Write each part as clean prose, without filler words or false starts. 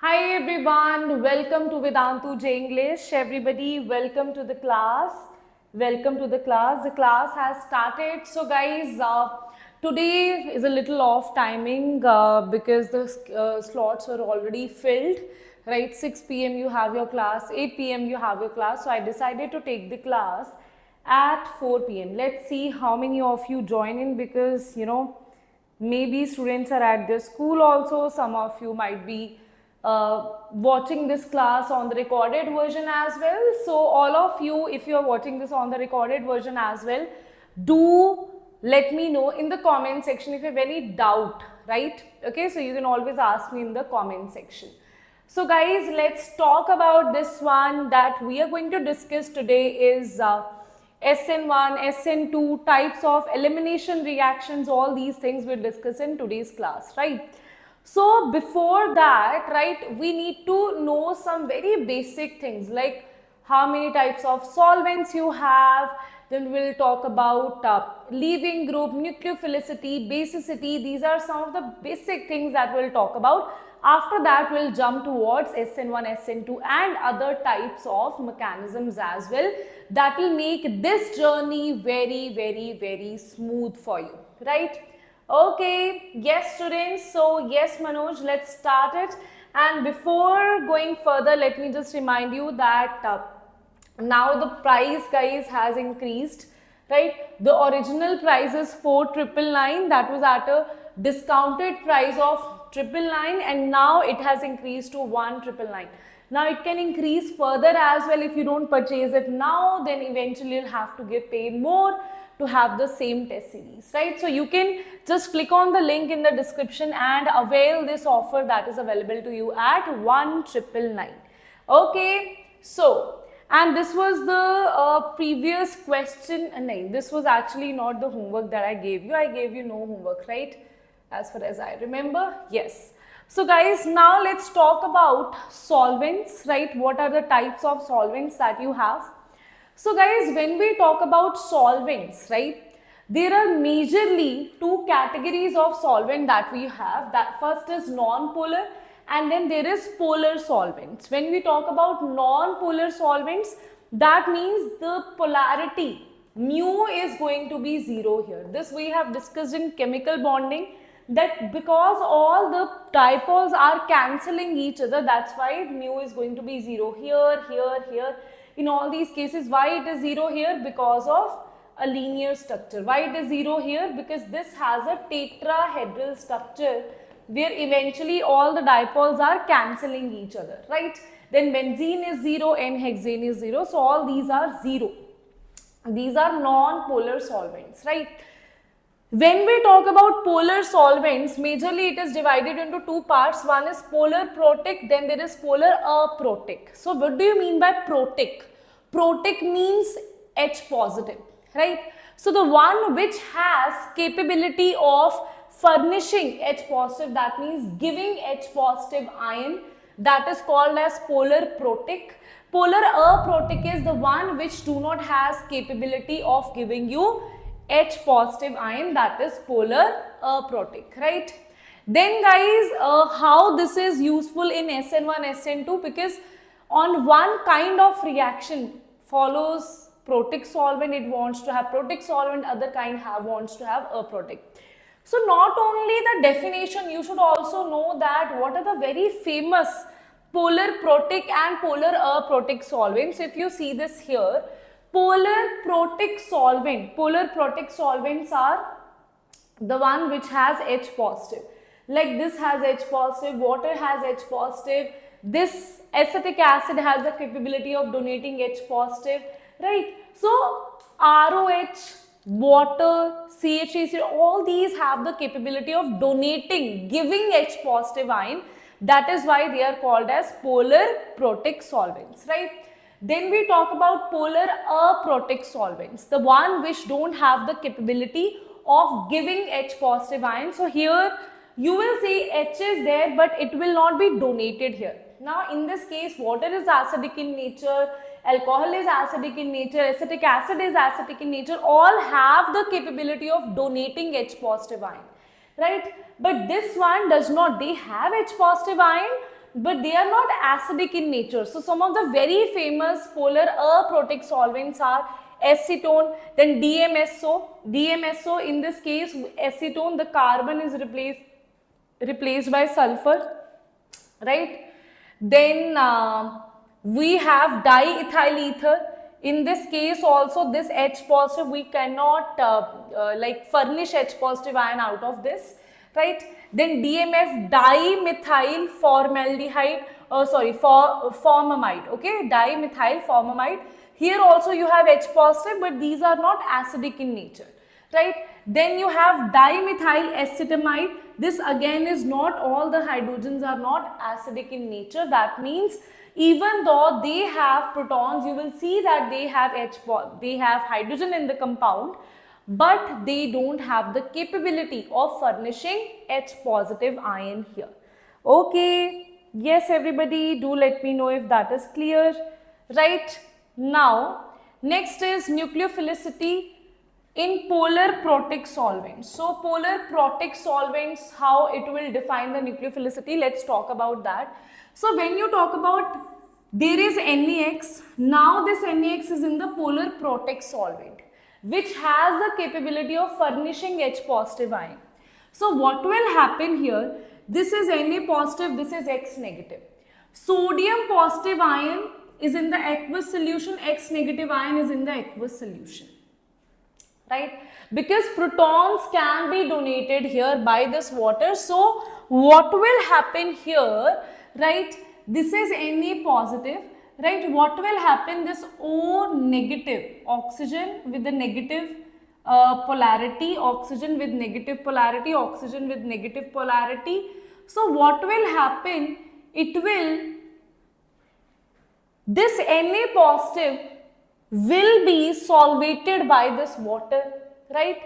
Hi everyone, welcome to Vedantu J English. Everybody, welcome to the class. Welcome to the class. The class has started. So guys, today is a little off timing because the slots were already filled. Right, 6 p.m. you have your class, 8 p.m. you have your class. So I decided to take the class at 4 p.m. Let's see how many of you join in because maybe students are at their school also. Some of you might be watching this class on the recorded version as well. So all of you, if you are watching this on the recorded version as well, do let me know in the comment section if you have any doubt, right? Okay, so you can always ask me in the comment section. So guys, let's talk about this one that we are going to discuss today is SN1, SN2 types of elimination reactions. All these things we'll discuss in today's class, right? So before that, right, we need to know some very basic things like how many types of solvents you have. Then we'll talk about leaving group, nucleophilicity, basicity. These are some of the basic things that we'll talk about. After that, we'll jump towards SN1, SN2 and other types of mechanisms as well. That will make this journey very smooth for you, right? Okay, yes students, so yes Manoj, let's start it. And before going further, let me just remind you that now the price guys has increased, right? The original price is 4,999, that was at a discounted price of 999 and now it has increased to 1,999. Now it can increase further as well if you don't purchase it now, then eventually you'll have to pay more to have the same test series, right? So you can just click on the link in the description and avail this offer that is available to you at 1,999. Okay, so and this was the previous question. No, this was actually not the homework that I gave you. I gave you no homework, right? As far as I remember, yes. So guys, now let's talk about solvents, right? What are the types of solvents that you have? So guys, when we talk about solvents, right, there are majorly two categories of solvent that we have. That first is non-polar and then there is polar solvents. When we talk about non-polar solvents, that means the polarity mu is going to be 0 here. This we have discussed in chemical bonding, that because all the dipoles are cancelling each other, that's why mu is going to be 0 here, here, here. In all these cases, why it is 0 here? Because of a linear structure. Why it is 0 here? Because this has a tetrahedral structure where eventually all the dipoles are cancelling each other, right? Then benzene is 0 and hexane is 0. So all these are 0. These are non-polar solvents, right? When we talk about polar solvents, majorly it is divided into two parts. One is polar protic, then there is polar aprotic. So what do you mean by protic? Protic means H positive, right? So the one which has capability of furnishing H positive, that means giving H positive ion, that is called as polar protic. Polar aprotic is the one which do not has capability of giving you H positive ion, that is polar aprotic, right? Then guys, how this is useful in SN1, SN2, because on one kind of reaction follows protic solvent, it wants to have protic solvent, other kind wants to have aprotic. So not only the definition, you should also know that what are the very famous polar protic and polar aprotic solvents. If you see this here, polar protic solvents are the one which has H positive. Like this has H positive, water has H positive, this acetic acid has the capability of donating H positive, right? So ROH, water, CH3, all these have the capability of donating, giving H positive ion. That is why they are called as polar protic solvents, right? Then we talk about polar aprotic solvents, the one which don't have the capability of giving H positive ion. So here you will see H is there, but it will not be donated here. Now in this case, water is acidic in nature, alcohol is acidic in nature, acetic acid is acidic in nature, all have the capability of donating H positive ion, right? But this one does not. They have H positive ion, but they are not acidic in nature. So some of the very famous polar aprotic solvents are acetone, then DMSO. DMSO, in this case, acetone, the carbon is replaced by sulfur, right? Then we have diethyl ether. In this case also, this H positive, we cannot like furnish H positive ion out of this, right? Then DMF, dimethyl formaldehyde, formamide, okay, dimethyl formamide. Here also you have H positive, but these are not acidic in nature, right? Then you have dimethyl acetamide. This again is not, all the hydrogens are not acidic in nature. That means even though they have protons, you will see that they have hydrogen in the compound, but they don't have the capability of furnishing H positive ion here. Okay, yes everybody, do let me know if that is clear, right? Now, next is nucleophilicity in polar protic solvents. So, polar protic solvents, how it will define the nucleophilicity, let's talk about that. So, when you talk about, there is NaX, now this NaX is in the polar protic solvent, which has the capability of furnishing H positive ion. So, what will happen here, this is Na positive, this is X negative. Sodium positive ion is in the aqueous solution, X negative ion is in the aqueous solution, right? Because protons can be donated here by this water. So, what will happen here, right? This is Na positive, right? What will happen, this O negative, oxygen with the negative polarity, oxygen with negative polarity, oxygen with negative polarity. So, what will happen, it will, this Na positive will be solvated by this water, right?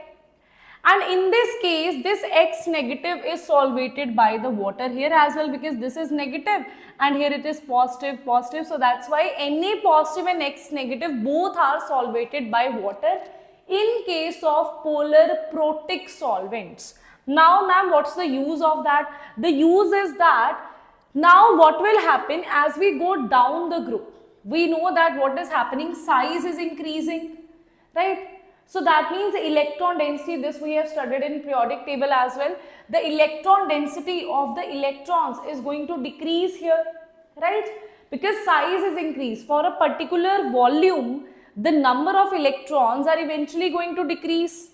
And in this case, this X negative is solvated by the water here as well, because this is negative and here it is positive, positive. So that's why Na positive and X negative both are solvated by water in case of polar protic solvents. Now, ma'am, what's the use of that? The use is that now what will happen as we go down the group? We know that what is happening, size is increasing, right? So that means electron density, this we have studied in periodic table as well. The electron density of the electrons is going to decrease here, right? Because size is increased. For a particular volume, the number of electrons are eventually going to decrease.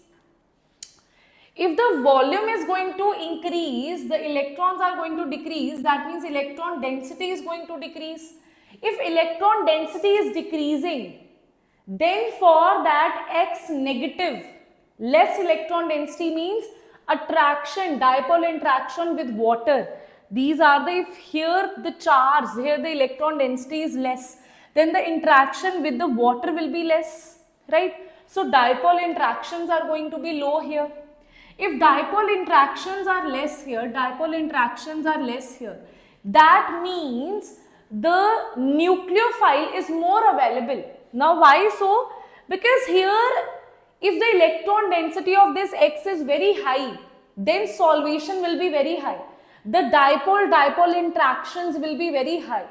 If the volume is going to increase, the electrons are going to decrease. That means electron density is going to decrease. If electron density is decreasing, then for that X negative, less electron density means attraction, dipole interaction with water. These are the, if here the charge, here the electron density is less, then the interaction with the water will be less, right? So dipole interactions are going to be low here. If dipole interactions are less here, that means the nucleophile is more available. Now why so? Because here if the electron density of this X is very high, then solvation will be very high. The dipole interactions will be very high.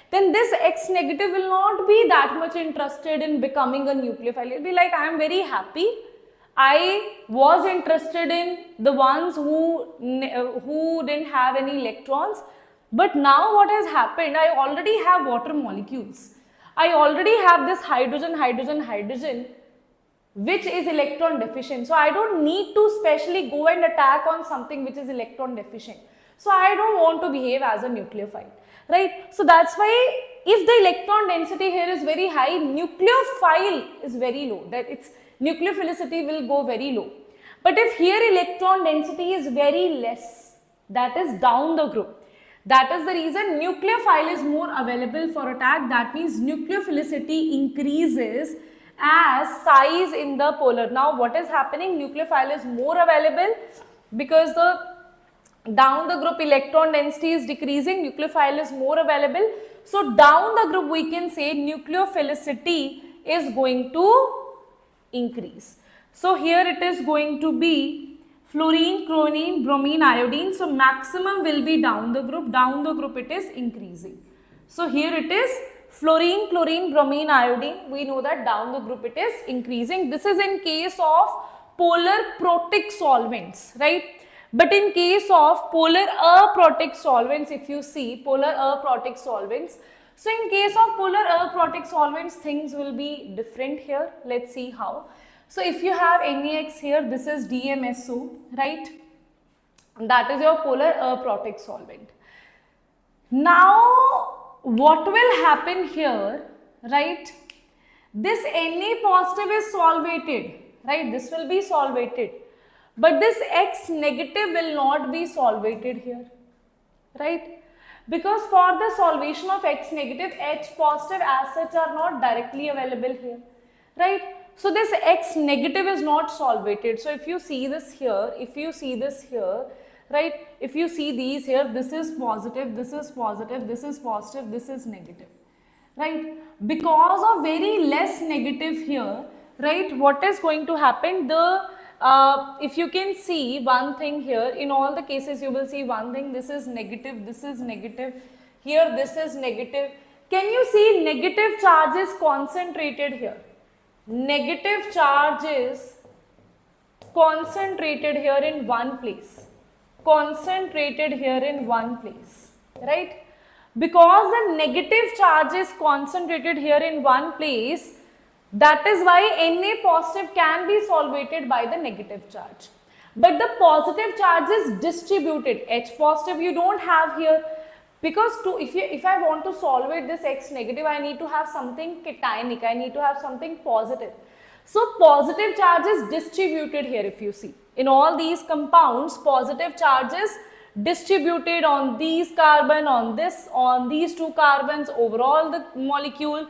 Then this X negative will not be that much interested in becoming a nucleophile. It will be like, I am very happy. I was interested in the ones who didn't have any electrons. But now what has happened, I already have water molecules. I already have this hydrogen, which is electron deficient. So I don't need to specially go and attack on something which is electron deficient. So I don't want to behave as a nucleophile, right? So that's why if the electron density here is very high, nucleophile is very low. That its nucleophilicity will go very low. But if here electron density is very less, that is down the group. That is the reason nucleophile is more available for attack. That means nucleophilicity increases as size in the polar. Now what is happening? Nucleophile is more available because the down the group electron density is decreasing. Nucleophile is more available. So down the group we can say nucleophilicity is going to increase. So here it is going to be fluorine, chlorine, bromine, iodine. So maximum will be down the group it is increasing. So here it is fluorine, chlorine, bromine, iodine. We know that down the group it is increasing. This is in case of polar protic solvents, right? But in case of polar aprotic solvents, if you see polar aprotic solvents, so in case of polar aprotic solvents, things will be different here. Let's see how. So if you have NaX here, this is DMSO, right? That is your polar aprotic solvent. Now, what will happen here, right? This Na positive is solvated, right? This will be solvated. But this X negative will not be solvated here, right? Because for the solvation of X negative, H positive as such are not directly available here, right? So this X negative is not solvated. So if you see this here, right? If you see these here, this is positive, this is positive, this is positive, this is negative, right? Because of very less negative here, right? What is going to happen? If you can see one thing here, in all the cases you will see one thing, this is negative, here this is negative. Can you see negative charge is concentrated here? Negative charge is concentrated here in one place. Right? Because the negative charge is concentrated here in one place, that is why Na positive can be solvated by the negative charge. But the positive charge is distributed. H positive you don't have here. Because if I want to solvate this X negative, I need to have something cationic, I need to have something positive. So positive charge is distributed here if you see. In all these compounds, positive charge is distributed on these carbon, on these two carbons, overall the molecule,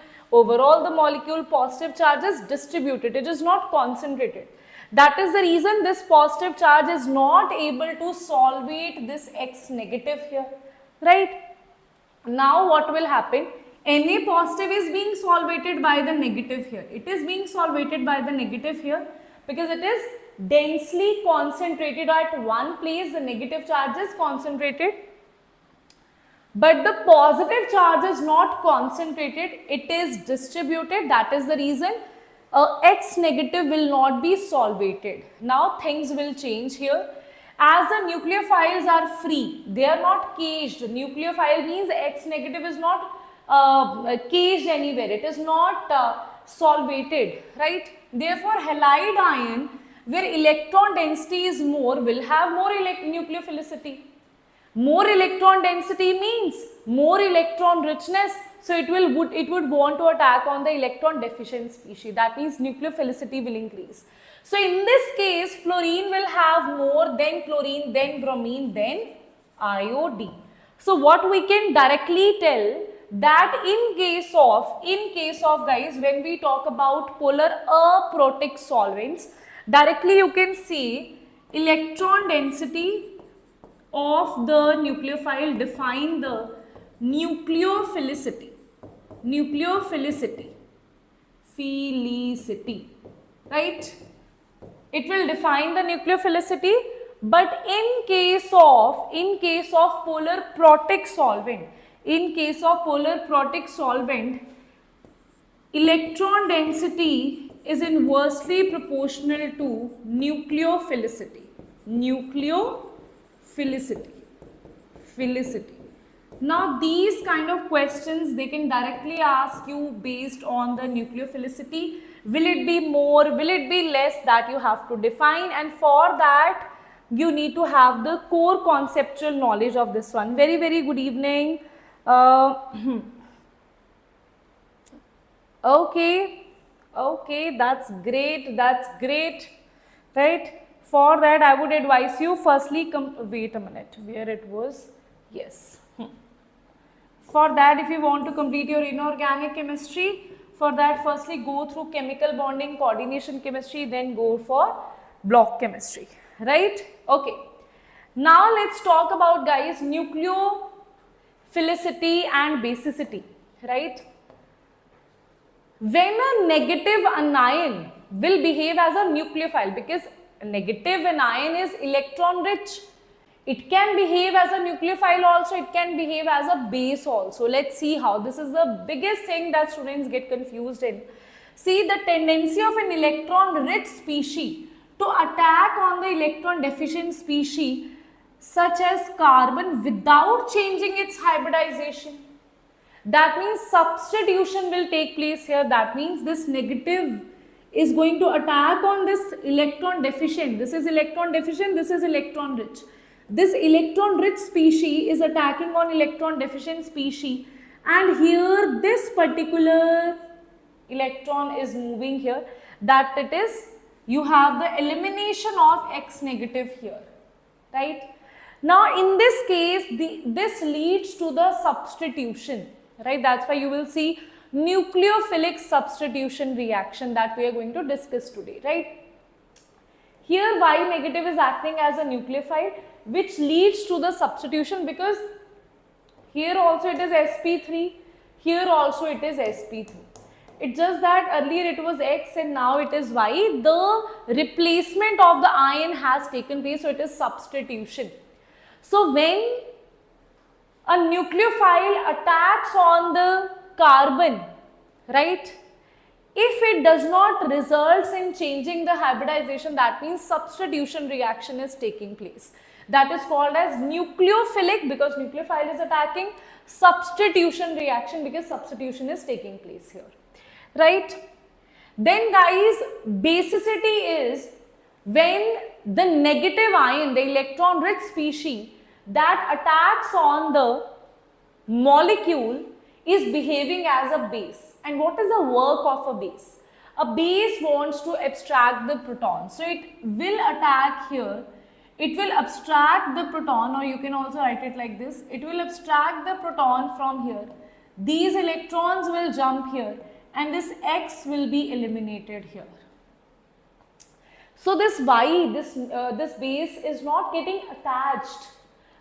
positive charge is distributed, it is not concentrated. That is the reason this positive charge is not able to solvate this X negative here, right? Now what will happen? Na positive is being solvated by the negative here. It is being solvated by the negative here because it is densely concentrated at one place, the negative charge is concentrated. But the positive charge is not concentrated, it is distributed. That is the reason X negative will not be solvated. Now things will change here. As the nucleophiles are free, they are not caged. Nucleophile means X negative is not caged anywhere, it is not solvated, right? Therefore, halide ion where electron density is more will have more nucleophilicity. More electron density means more electron richness, so it would want to attack on the electron deficient species. That means nucleophilicity will increase. So in this case, fluorine will have more, then chlorine, then bromine, then iodine. So what we can directly tell that in case of guys, when we talk about polar aprotic solvents, directly you can see electron density of the nucleophile define the nucleophilicity, right? It will define the nucleophilicity, but in case of polar protic solvent, electron density is inversely proportional to nucleophilicity. Now these kind of questions they can directly ask you based on the nucleophilicity. Will it be more, will it be less, that you have to define, and for that you need to have the core conceptual knowledge of this one. Very, very good evening. Okay, that's great, right? For that I would advise you firstly, wait a minute, where it was, yes. For that, if you want to complete your inorganic chemistry, for that firstly go through chemical bonding, coordination chemistry, then go for block chemistry, right? Okay. Now let's talk about guys nucleophilicity and basicity, right? When a negative anion will behave as a nucleophile, because negative in iron is electron rich. It can behave as a nucleophile also, it can behave as a base also. Let's see how. This is the biggest thing that students get confused in. See, the tendency of an electron rich species to attack on the electron deficient species such as carbon without changing its hybridization. That means substitution will take place here. That means this negative is going to attack on this electron deficient. This is electron deficient, this is electron rich. This electron rich species is attacking on electron deficient species, and here this particular electron is moving here, that it is, you have the elimination of X negative here, right? Now in this case, this leads to the substitution, right? That's why you will see nucleophilic substitution reaction that we are going to discuss today, right? Here Y negative is acting as a nucleophile, which leads to the substitution, because here also it is sp3, here also it is sp3. It's just that earlier it was X and now it is Y. The replacement of the ion has taken place, so it is substitution. So when a nucleophile attacks on the carbon, right, if it does not result in changing the hybridization, that means substitution reaction is taking place. That is called as nucleophilic, because nucleophile is attacking, substitution reaction because substitution is taking place here, right? Then guys, basicity is when the negative ion, the electron rich species that attacks on the molecule is behaving as a base. And what is the work of a base? A base wants to abstract the proton. So it will attack here. It will abstract the proton, or you can also write it like this. It will abstract the proton from here. These electrons will jump here and this X will be eliminated here. So this Y, this base is not getting attached.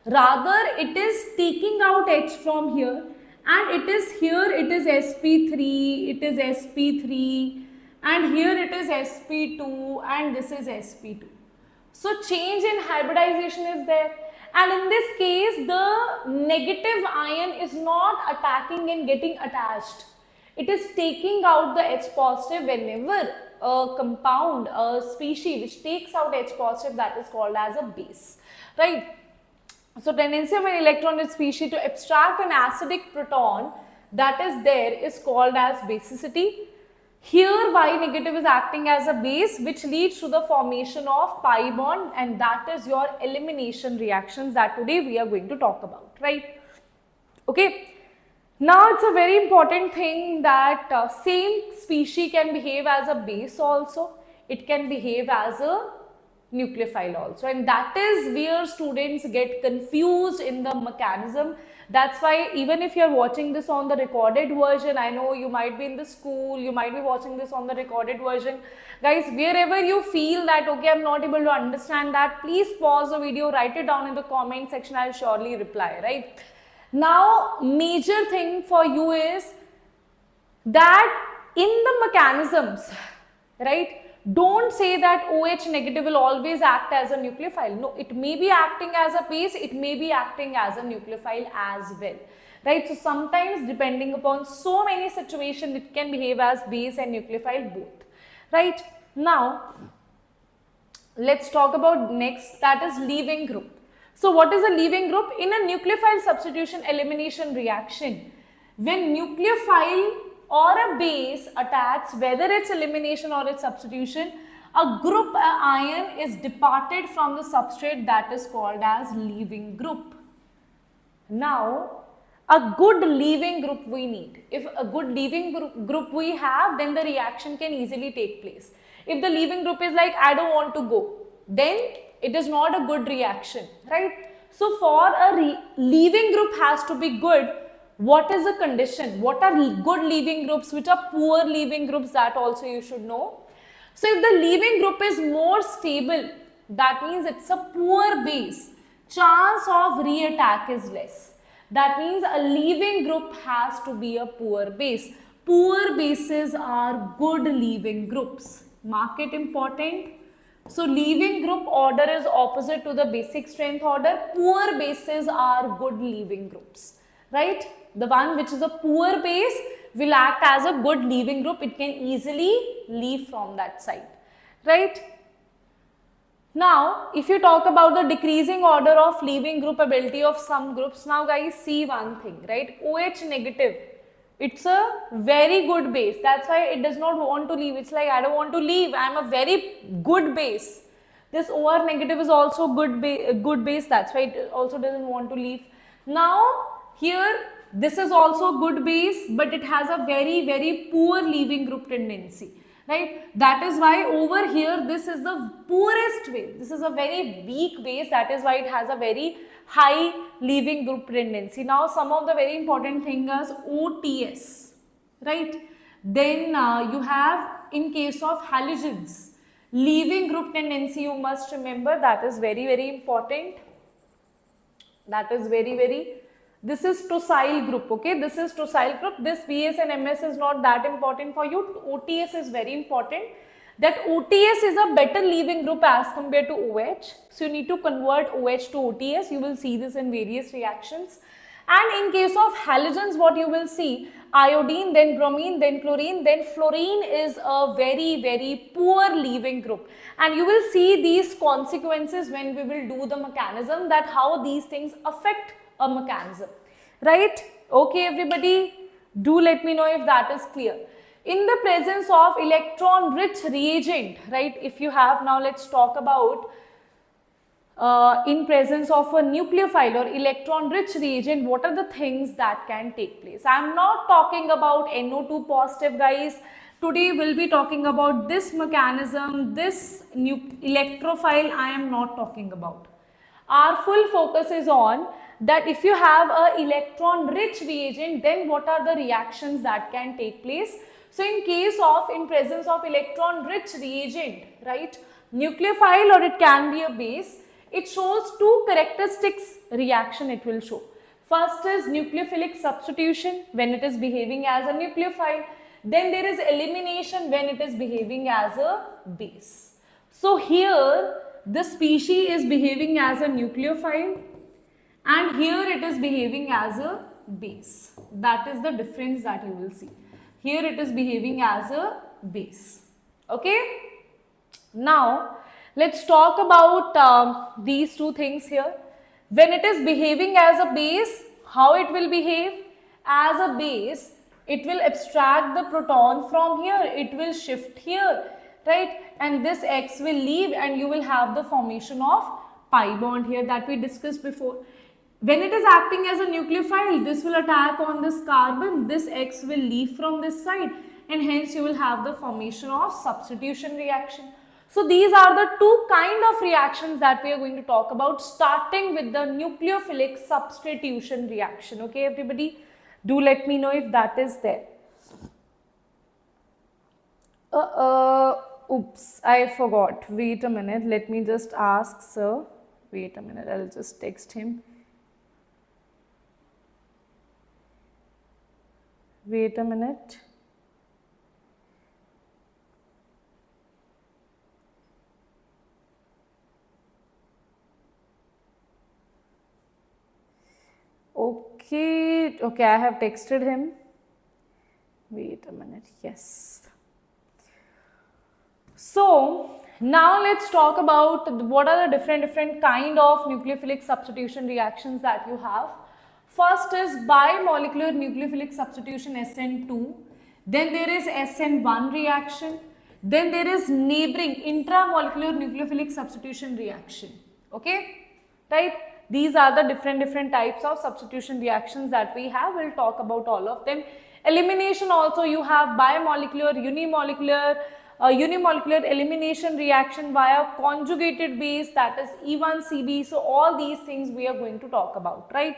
Rather, it is taking out H from here, and it is here, it is sp3, it is sp3, and here it is sp2, and this is sp2. So change in hybridization is there, and in this case the negative ion is not attacking and getting attached. It is taking out the H positive. Whenever a compound, a species which takes out H positive, that is called as a base, right? So tendency of an electron rich species to abstract an acidic proton that is there is called as basicity. Here Y negative is acting as a base, which leads to the formation of pi bond, and that is your elimination reactions that today we are going to talk about, right? Okay. Now it's a very important thing that same species can behave as a base also. It can behave as a nucleophile also, and that is where students get confused in the mechanism. That's why even if you are watching this on the recorded version, I know you might be in the school, you might be watching this on the recorded version. Guys, wherever you feel that, okay, I'm not able to understand that, please pause the video, write it down in the comment section, I'll surely reply, right? Now, major thing for you is that in the mechanisms, right, don't say that OH negative will always act as a nucleophile. No, it may be acting as a base, it may be acting as a nucleophile as well, right? So sometimes depending upon so many situations, it can behave as base and nucleophile both, right? Now, let's talk about next, that is leaving group. So what is a leaving group? In a nucleophile substitution elimination reaction, when nucleophile or a base attacks, whether it's elimination or it's substitution, a group ion is departed from the substrate, that is called as leaving group. Now, a good leaving group we need. If a good leaving group we have, then the reaction can easily take place. If the leaving group is like, I don't want to go, then it is not a good reaction, right? So for a leaving group has to be good, what is the condition? What are good leaving groups? Which are poor leaving groups? That also you should know. So if the leaving group is more stable, that means it's a poor base, chance of reattack is less. That means a leaving group has to be a poor base. Poor bases are good leaving groups. Mark it important. So leaving group order is opposite to the basic strength order. Poor bases are good leaving groups, right? The one which is a poor base will act as a good leaving group. It can easily leave from that side, right? Now, if you talk about the decreasing order of leaving group ability of some groups, now guys see one thing, right? OH negative, it's a very good base. That's why it does not want to leave. It's like, I don't want to leave. I am a very good base. This OR negative is also good base. That's why it also doesn't want to leave. Now, here, this is also good base, but it has a very, very poor leaving group tendency, right? That is why over here, this is the poorest base. This is a very weak base. That is why it has a very high leaving group tendency. Now, some of the very important things is OTS, right? Then you have, in case of halogens, leaving group tendency, you must remember, that is very, very important. That is very, very, this is tosyl group, okay? This is tosyl group. This BS and MS is not that important for you. OTS is very important. That OTS is a better leaving group as compared to OH. So you need to convert OH to OTS. You will see this in various reactions. And in case of halogens, what you will see, iodine, then bromine, then chlorine, then fluorine is a very, very poor leaving group. And you will see these consequences when we will do the mechanism, that how these things affect a mechanism, right? Okay, everybody, do let me know if that is clear. In the presence of electron rich reagent, right, if you have, now let's talk about in presence of a nucleophile or electron rich reagent, what are the things that can take place? I am not talking about NO2 positive, guys. Today we'll be talking about this mechanism, this electrophile I am not talking about. Our full focus is on that if you have a electron rich reagent, then what are the reactions that can take place? So in case of, in presence of electron rich reagent, right, nucleophile or it can be a base, it shows two characteristics reaction it will show. First is nucleophilic substitution when it is behaving as a nucleophile. Then there is elimination when it is behaving as a base. So here the species is behaving as a nucleophile and here it is behaving as a base. That is the difference that you will see. Here it is behaving as a base. Okay. Now let's talk about these two things here. When it is behaving as a base, how it will behave? As a base, it will abstract the proton from here. It will shift here, right? And this X will leave and you will have the formation of pi bond here that we discussed before. When it is acting as a nucleophile, this will attack on this carbon, this X will leave from this side and hence you will have the formation of substitution reaction. So these are the two kind of reactions that we are going to talk about, starting with the nucleophilic substitution reaction. Okay, everybody, do let me know if that is there. Oops, I forgot. Wait a minute, let me just ask sir. Wait a minute, I'll just text him. Wait a minute. Okay, I have texted him. Wait a minute, yes. So, now let's talk about what are the different kind of nucleophilic substitution reactions that you have. First is bimolecular nucleophilic substitution SN2. Then there is SN1 reaction. Then there is neighboring intramolecular nucleophilic substitution reaction. Okay, right? These are the different types of substitution reactions that we have. We'll talk about all of them. Elimination also, you have bimolecular, unimolecular elimination reaction via conjugated base, that is E1CB. So all these things we are going to talk about, right?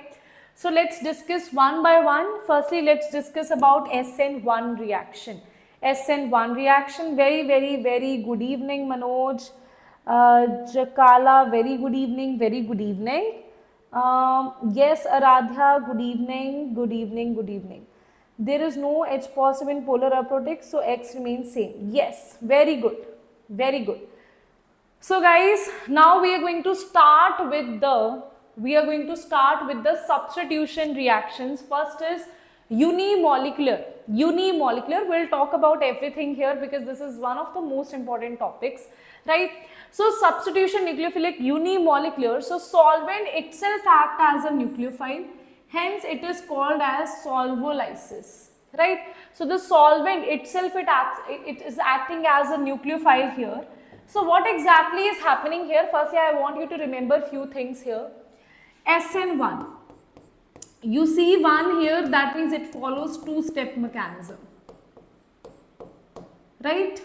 So let's discuss one by one. Firstly, let's discuss about SN1 reaction. SN1 reaction, very good evening Manoj. Jakala, very good evening, yes, Aradhya, good evening. There is no H positive in polar aprotic, so X remains same. Yes, very good. So guys, now we are going to start with the substitution reactions. First is unimolecular. Unimolecular, we'll talk about everything here because this is one of the most important topics, right? So substitution, nucleophilic, unimolecular. So solvent itself acts as a nucleophile, hence it is called as solvolysis, right? So the solvent itself, it is acting as a nucleophile here. So what exactly is happening here? Firstly, I want you to remember few things here. SN1. You see one here, that means it follows two-step mechanism, right?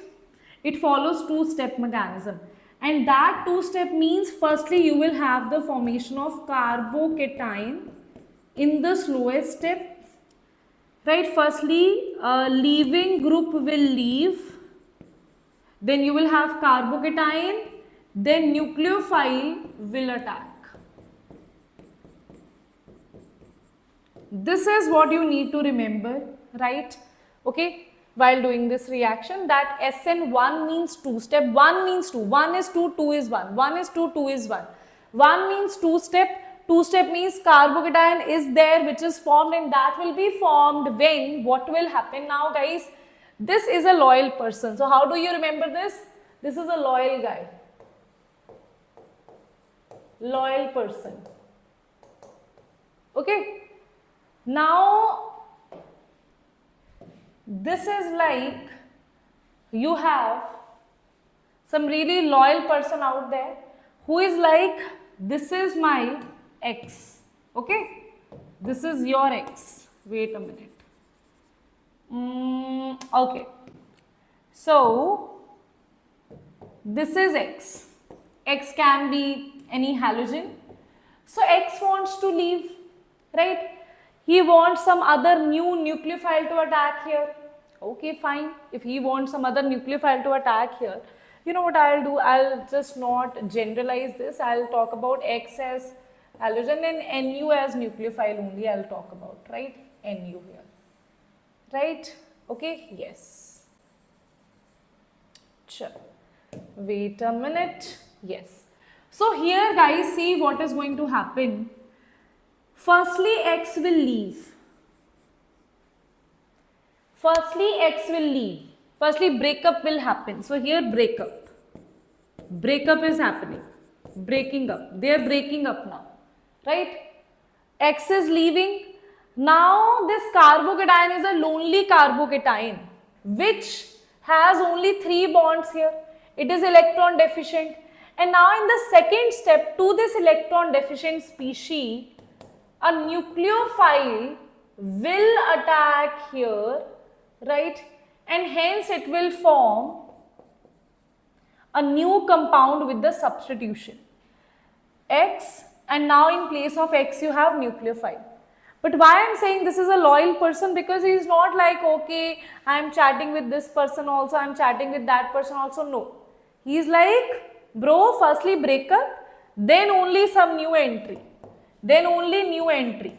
It follows two-step mechanism, and that two-step means firstly you will have the formation of carbocation in the slowest step, right? Firstly, leaving group will leave, then you will have carbocation, then nucleophile will attack. This is what you need to remember, right? Okay, while doing this reaction, that SN1 means two step, 1 means 2, 1 is 2, 2 is 1, 1 is 2, 2 is 1. 1 means two step means carbocation is there which is formed, and that will be formed when, what will happen now guys? This is a loyal person. So how do you remember this? This is a loyal guy. Loyal person. Okay. Now, this is like you have some really loyal person out there who is like, this is my ex. Okay. This is your ex. Wait a minute. Okay, so this is X. X can be any halogen. So X wants to leave, right? He wants some other new nucleophile to attack here. Okay, fine. If he wants some other nucleophile to attack here, you know what I'll do? I'll just not generalize this. I'll talk about X as halogen and Nu as nucleophile only I'll talk about, right? Nu here. Right? Okay, yes. Sure. Wait a minute. Yes. So here guys, see what is going to happen. Firstly, X will leave. Firstly, breakup will happen. So here breakup. Breakup is happening. Breaking up. They are breaking up now. Right? X is leaving. Now this carbocation is a lonely carbocation which has only 3 bonds here. It is electron deficient, and now in the second step to this electron deficient species, a nucleophile will attack here, right? And hence it will form a new compound with the substitution X, and now in place of X you have nucleophile. But why I am saying this is a loyal person? Because he is not like, okay, I am chatting with this person also, I am chatting with that person also. No. He is like, bro, firstly break up, then only some new entry. Then only new entry.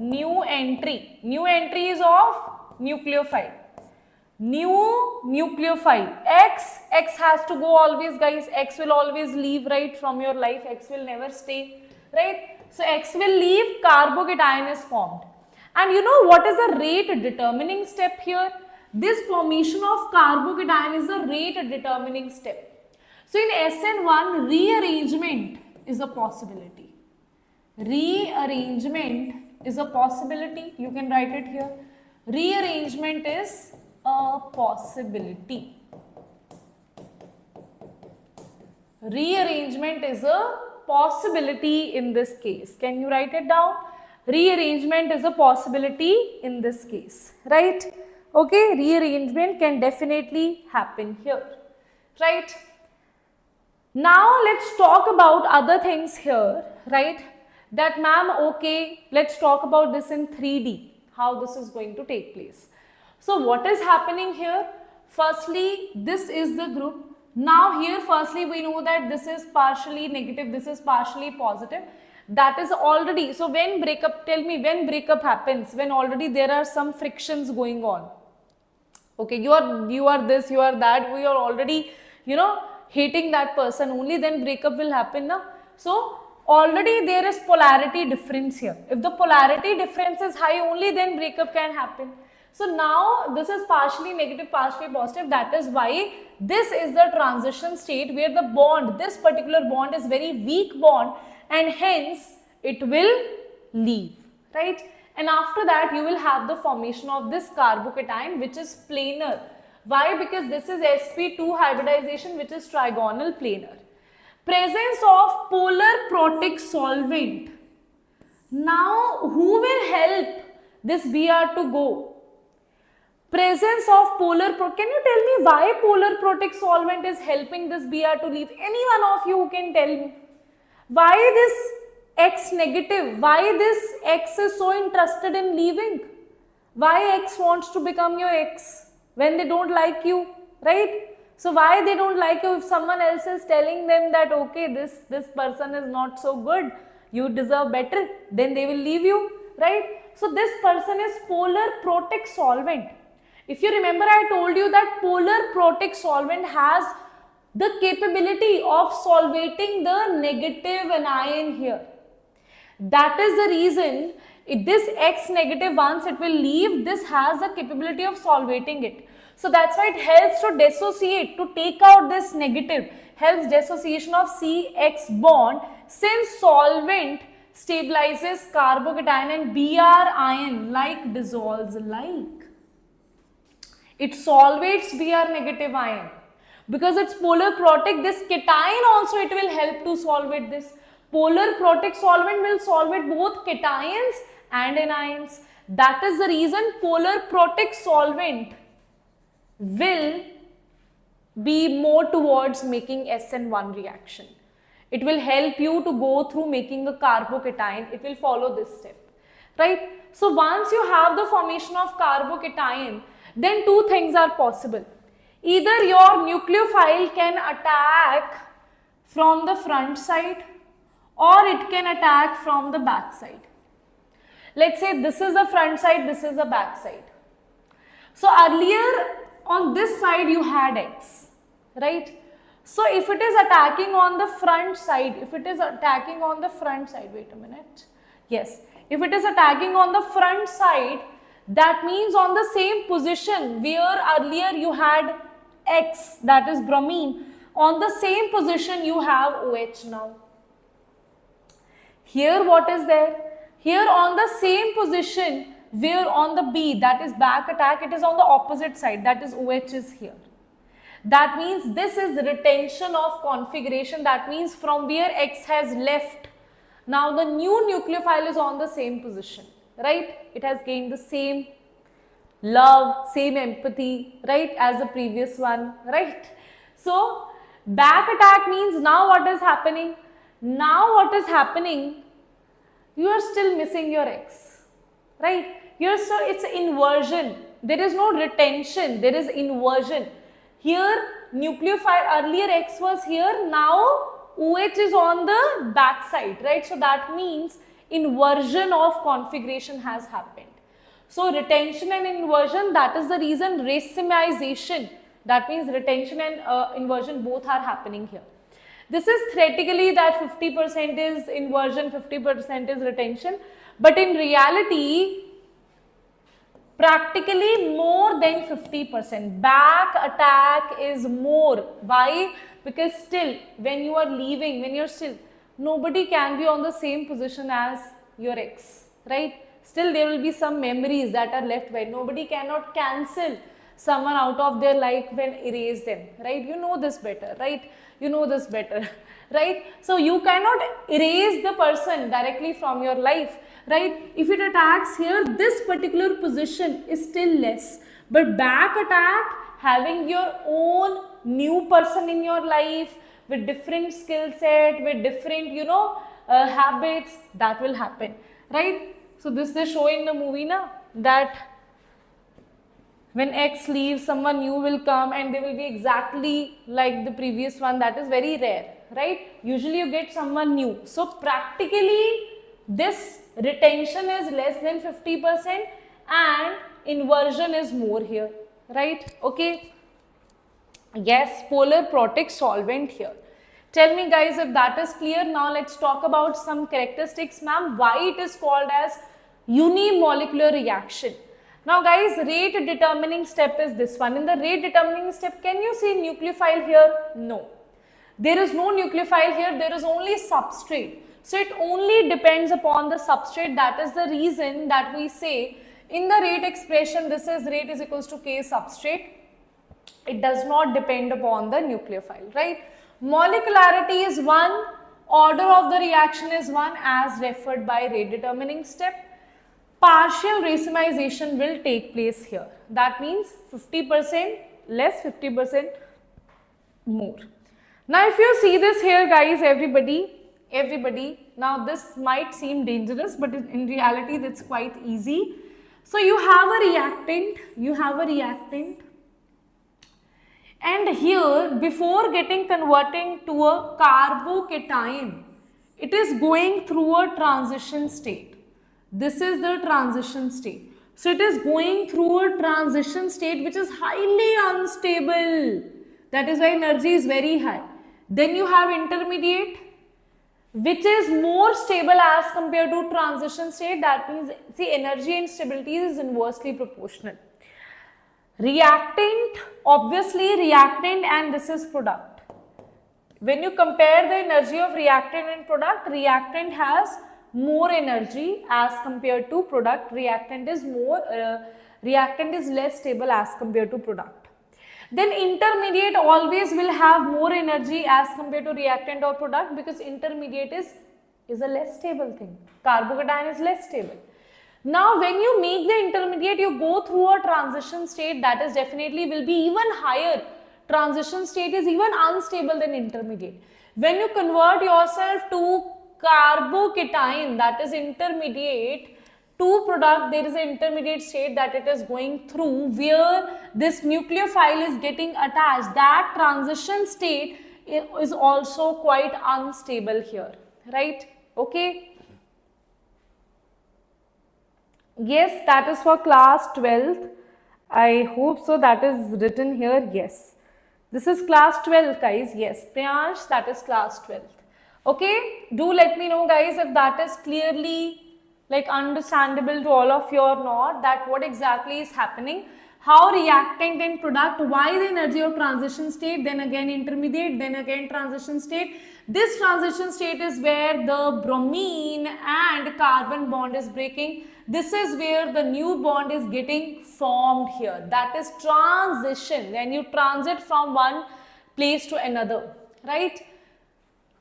New entry. New entry is of nucleophile. New nucleophile. X has to go always, guys. X will always leave, right, from your life. X will never stay, right? So X will leave, carbocation is formed. And you know what is the rate determining step here? This formation of carbocation is the rate determining step. So in SN1, rearrangement is a possibility. Rearrangement is a possibility. You can write it here. Rearrangement is a possibility. Rearrangement is a possibility in this case. Can you write it down? Rearrangement is a possibility in this case, right? Okay, rearrangement can definitely happen here, right? Now let's talk about other things here, right? That ma'am, okay, let's talk about this in 3D, how this is going to take place. So what is happening here? Firstly, this is the group. Now here firstly we know that this is partially negative, this is partially positive. That is already, so when breakup, tell me when breakup happens, when already there are some frictions going on. Okay, you are this, you are that, we are already, you know, hating that person, only then breakup will happen, na? So already there is polarity difference here. If the polarity difference is high, only then breakup can happen. So now this is partially negative, partially positive. That is why this is the transition state where the bond, this particular bond is very weak bond, and hence it will leave, right? And after that you will have the formation of this carbocation, which is planar. Why? Because this is sp2 hybridization, which is trigonal planar. Presence of polar protic solvent. Now who will help this Br to go? Presence of polar protic. Can you tell me why polar protic solvent is helping this Br to leave? Any one of you who can tell me why this X negative, why this X is so interested in leaving? Why X wants to become your X when they don't like you, right? So why they don't like you? If someone else is telling them that okay, this person is not so good, you deserve better, then they will leave you, right? So this person is polar protic solvent. If you remember, I told you that polar protic solvent has the capability of solvating the negative anion here. That is the reason this X negative, once it will leave, this has the capability of solvating it. So that's why it helps to dissociate, to take out this negative, helps dissociation of CX bond, since solvent stabilizes carbocation and Br ion like dissolves like. It solvates Br negative ion. Because it's polar protic, this cation also it will help to solvate this. Polar protic solvent will solvate both cations and anions. That is the reason polar protic solvent will be more towards making SN1 reaction. It will help you to go through making a carbocation. It will follow this step, right? So once you have the formation of carbocation, then two things are possible. Either your nucleophile can attack from the front side or it can attack from the back side. Let's say this is the front side, this is the back side. So earlier on this side you had X, right? So if it is attacking on the front side, wait a minute. Yes, if it is attacking on the front side, that means on the same position where earlier you had X, that is bromine, on the same position you have OH now. Here what is there? Here on the same position where on the B, that is back attack, it is on the opposite side, that is OH is here. That means this is retention of configuration. That means from where X has left, now the new nucleophile is on the same position, right? It has gained the same love, same empathy, right, as the previous one, right? So back attack means now what is happening? Now what is happening? You are still missing your X, right? It's inversion. There is no retention, there is inversion. Here nucleophile, earlier X was here, now OH is on the back side, right? So that means inversion of configuration has happened. So retention and inversion, that is the reason racemization, that means retention and inversion both are happening here. This is theoretically that 50% is inversion, 50% is retention, but in reality, practically more than 50%. Back attack is more. Why? Because still when you are leaving, when you're still, nobody can be on the same position as your X, right? Still there will be some memories that are left by. Nobody cannot cancel someone out of their life and erase them, right? You know this better, right? You know this better, right? So you cannot erase the person directly from your life, right? If it attacks here, this particular position is still less. But back attack, having your own new person in your life with different skill set, with different, habits, that will happen, right? So this they show in the movie, na, that when X leaves, someone new will come and they will be exactly like the previous one. That is very rare, right? Usually you get someone new. So practically this retention is less than 50% and inversion is more here, right? Okay. Yes, polar protic solvent here. Tell me guys if that is clear. Now let's talk about some characteristics, ma'am, why it is called as unimolecular reaction. Now guys, rate determining step is this one. In the rate determining step, can you see nucleophile here? No. There is no nucleophile here, there is only substrate. So it only depends upon the substrate. That is the reason that we say in the rate expression, this is rate is equals to K substrate. It does not depend upon the nucleophile, right? Molecularity is 1, order of the reaction is 1 as referred by rate determining step. Partial racemization will take place here. That means 50% less, 50% more. Now if you see this here guys, everybody, now this might seem dangerous, but in reality that's quite easy. So you have a reactant, and here before getting converting to a carbocation, it is going through a transition state. This is the transition state. So it is going through a transition state which is highly unstable. That is why energy is very high. Then you have intermediate, which is more stable as compared to transition state. That means, see, energy and stability is inversely proportional. Reactant, obviously reactant, and this is product. When you compare the energy of reactant and product, reactant has more energy as compared to product. Reactant is less stable as compared to product. Then intermediate always will have more energy as compared to reactant or product, because intermediate is a less stable thing. Carbocation is less stable. Now when you make the intermediate, you go through a transition state that is definitely will be even higher. Transition state is even unstable than intermediate. When you convert yourself to carbocation, that is intermediate, to product, there is an intermediate state that it is going through where this nucleophile is getting attached. That transition state is also quite unstable here, right? Okay. Yes, that is for class 12th. I hope so. That is written here. Yes. This is class 12, guys. Yes. Priyansh, that is class 12th. Okay. Do let me know, guys, if that is clearly like understandable to all of you or not, that what exactly is happening, how reactant and product, why the energy of transition state, then again intermediate, then again transition state. This transition state is where the bromine and carbon bond is breaking. This is where the new bond is getting formed here. That is transition, when you transit from one place to another, right?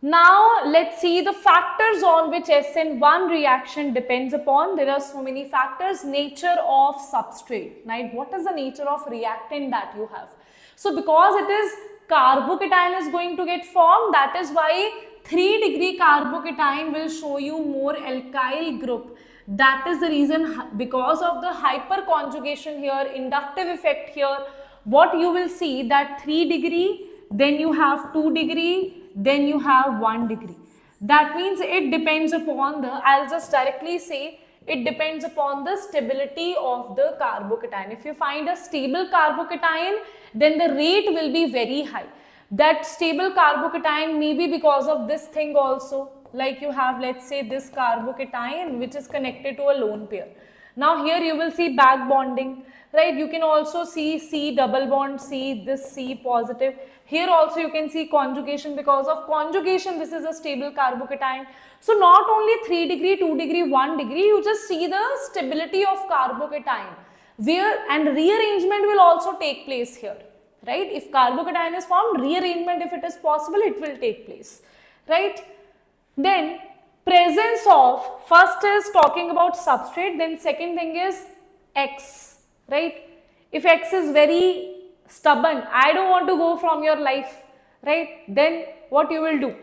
Now let's see the factors on which SN1 reaction depends upon. There are so many factors. Nature of substrate, right? What is the nature of reactant that you have? So because it is carbocation is going to get formed, that is why 3° carbocation will show you more alkyl group. That is the reason, because of the hyperconjugation here, inductive effect here, what you will see that 3°, then you have 2°, then you have 1°. That means it depends upon the, I'll just directly say, it depends upon the stability of the carbocation. If you find a stable carbocation, then the rate will be very high. That stable carbocation may be because of this thing also. Like you have, let's say, this carbocation which is connected to a lone pair. Now here you will see back bonding, right? You can also see C double bond, C, this C positive. Here also you can see conjugation. Because of conjugation, this is a stable carbocation. So not only 3°, 2°, 1°, you just see the stability of carbocation, where and rearrangement will also take place here, right? If carbocation is formed, rearrangement, if it is possible, it will take place, right? Then presence of, first is talking about substrate, then second thing is X, right? If X is very stubborn, I don't want to go from your life, right? Then what you will do,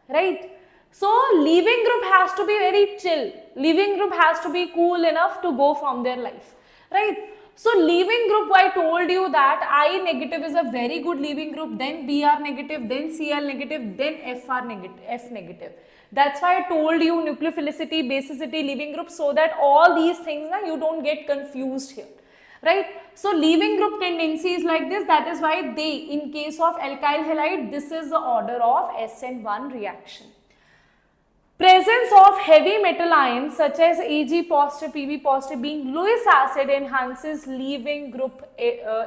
right? So leaving group has to be very chill. Leaving group has to be cool enough to go from their life, right? So leaving group, I told you that I negative is a very good leaving group, then Br negative, then Cl negative, then Fr negative, F negative. That's why I told you nucleophilicity, basicity, leaving group, so that all these things you don't get confused here. right? So leaving group tendency is like this. That is why they, in case of alkyl halide, this is the order of SN1 reaction. Presence of heavy metal ions such as Ag positive, Pb positive being Lewis acid enhances leaving group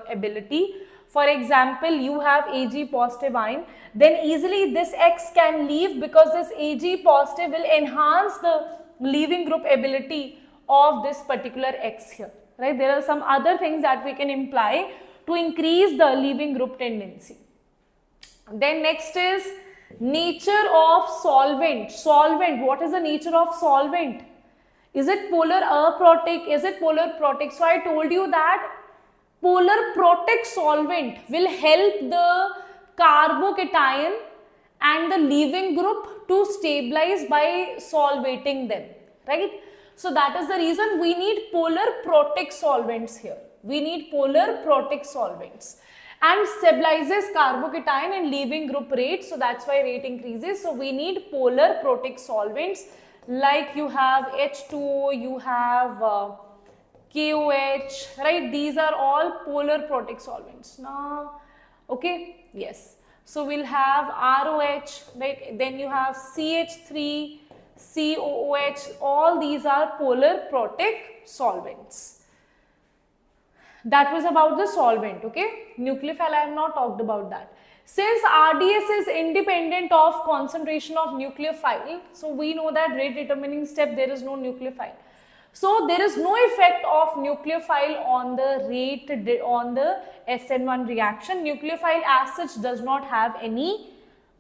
ability. For example, you have Ag positive ion, then easily this X can leave because this Ag positive will enhance the leaving group ability of this particular X here, right? There are some other things that we can imply to increase the leaving group tendency. Then next is nature of solvent. Solvent, what is the nature of solvent? Is it polar aprotic? Is it polar protic? So I told you that polar protic solvent will help the carbocation and the leaving group to stabilize by solvating them, right? So that is the reason we need polar protic solvents here. We need polar protic solvents, and stabilizes carbocation and leaving group rate, so that's why rate increases. So we need polar protic solvents, like you have H2O, you have KOH, right? These are all polar protic solvents. Now, okay, yes. So we'll have ROH, right? Then you have CH3, COOH, all these are polar protic solvents. That was about the solvent, okay? Nucleophile, I have not talked about that. Since RDS is independent of concentration of nucleophile, so we know that rate determining step, there is no nucleophile. So there is no effect of nucleophile on the rate, on the SN1 reaction. Nucleophile as such does not have any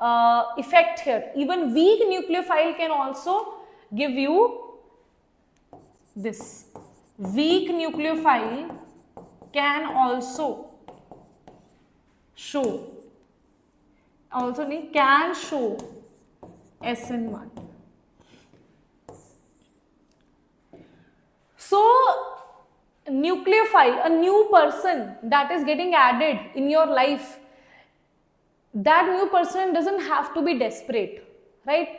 effect here. Even weak nucleophile can also give you this. Weak nucleophile can also show, can show SN1. So nucleophile, a new person that is getting added in your life, that new person doesn't have to be desperate, right?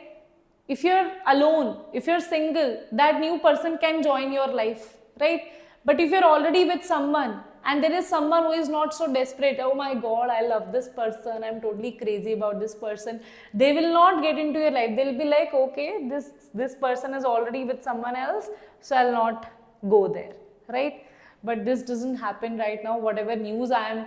If you're alone, if you're single, that new person can join your life, right? But if you're already with someone and there is someone who is not so desperate, oh my God, I love this person, I'm totally crazy about this person, they will not get into your life. They'll be like, okay, this person is already with someone else, so I'll not go there, right? But this doesn't happen right now. Whatever news I am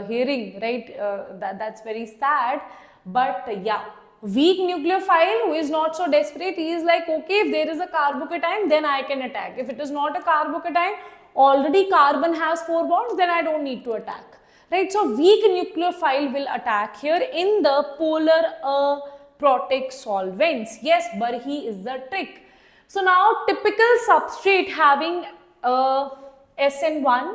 hearing, right, that's very sad. But yeah, weak nucleophile who is not so desperate, he is like, okay, if there is a carbocation, then I can attack. If it is not a carbocation, already carbon has 4 bonds, then I don't need to attack, right? So weak nucleophile will attack here in the polar protic solvents. Yes, Barhi is the trick. So now typical substrate having SN1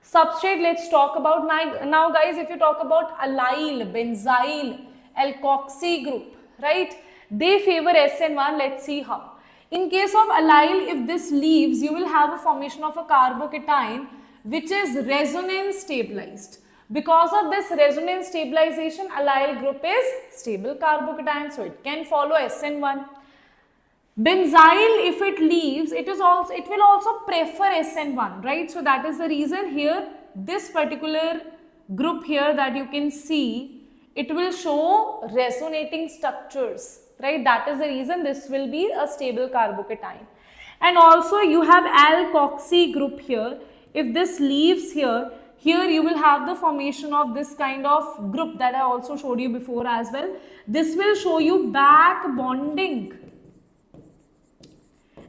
substrate, let's talk about now guys. If you talk about allyl, benzyl, alkoxy group, right, they favor SN1. Let's see how. In case of allyl, if this leaves, you will have a formation of a carbocation which is resonance stabilized. Because of this resonance stabilization, allyl group is stable carbocation, so it can follow SN1. Benzyl, if it leaves, it will also prefer SN1, right? So that is the reason here, this particular group here that you can see, it will show resonating structures, right? That is the reason this will be a stable carbocation. And also you have alkoxy group here. If this leaves here, you will have the formation of this kind of group that I also showed you before as well. This will show you back bonding.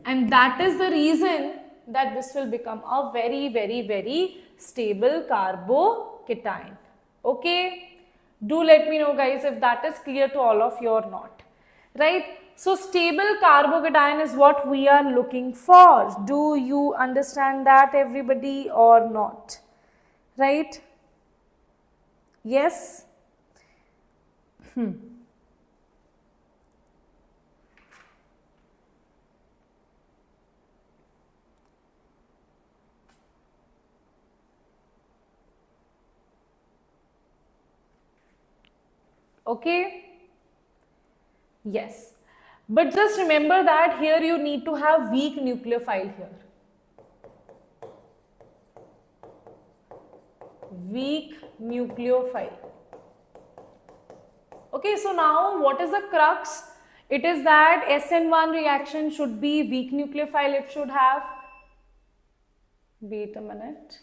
And that is the reason that this will become a very, very, very stable carbocation. Okay? Do let me know guys if that is clear to all of you or not. Right? So stable carbocation is what we are looking for. Do you understand that, everybody, or not? Right? Yes? Okay? Yes. But just remember that here you need to have weak nucleophile here. weak nucleophile. Okay, so now what is the crux? It is that SN1 reaction should be weak nucleophile, it should have. Wait a minute.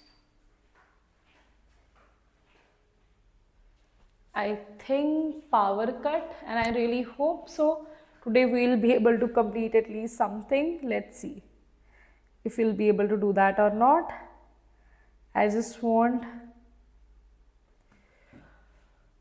I think power cut, and I really hope so. Today we will be able to complete at least something. Let's see if we'll be able to do that or not. I just want.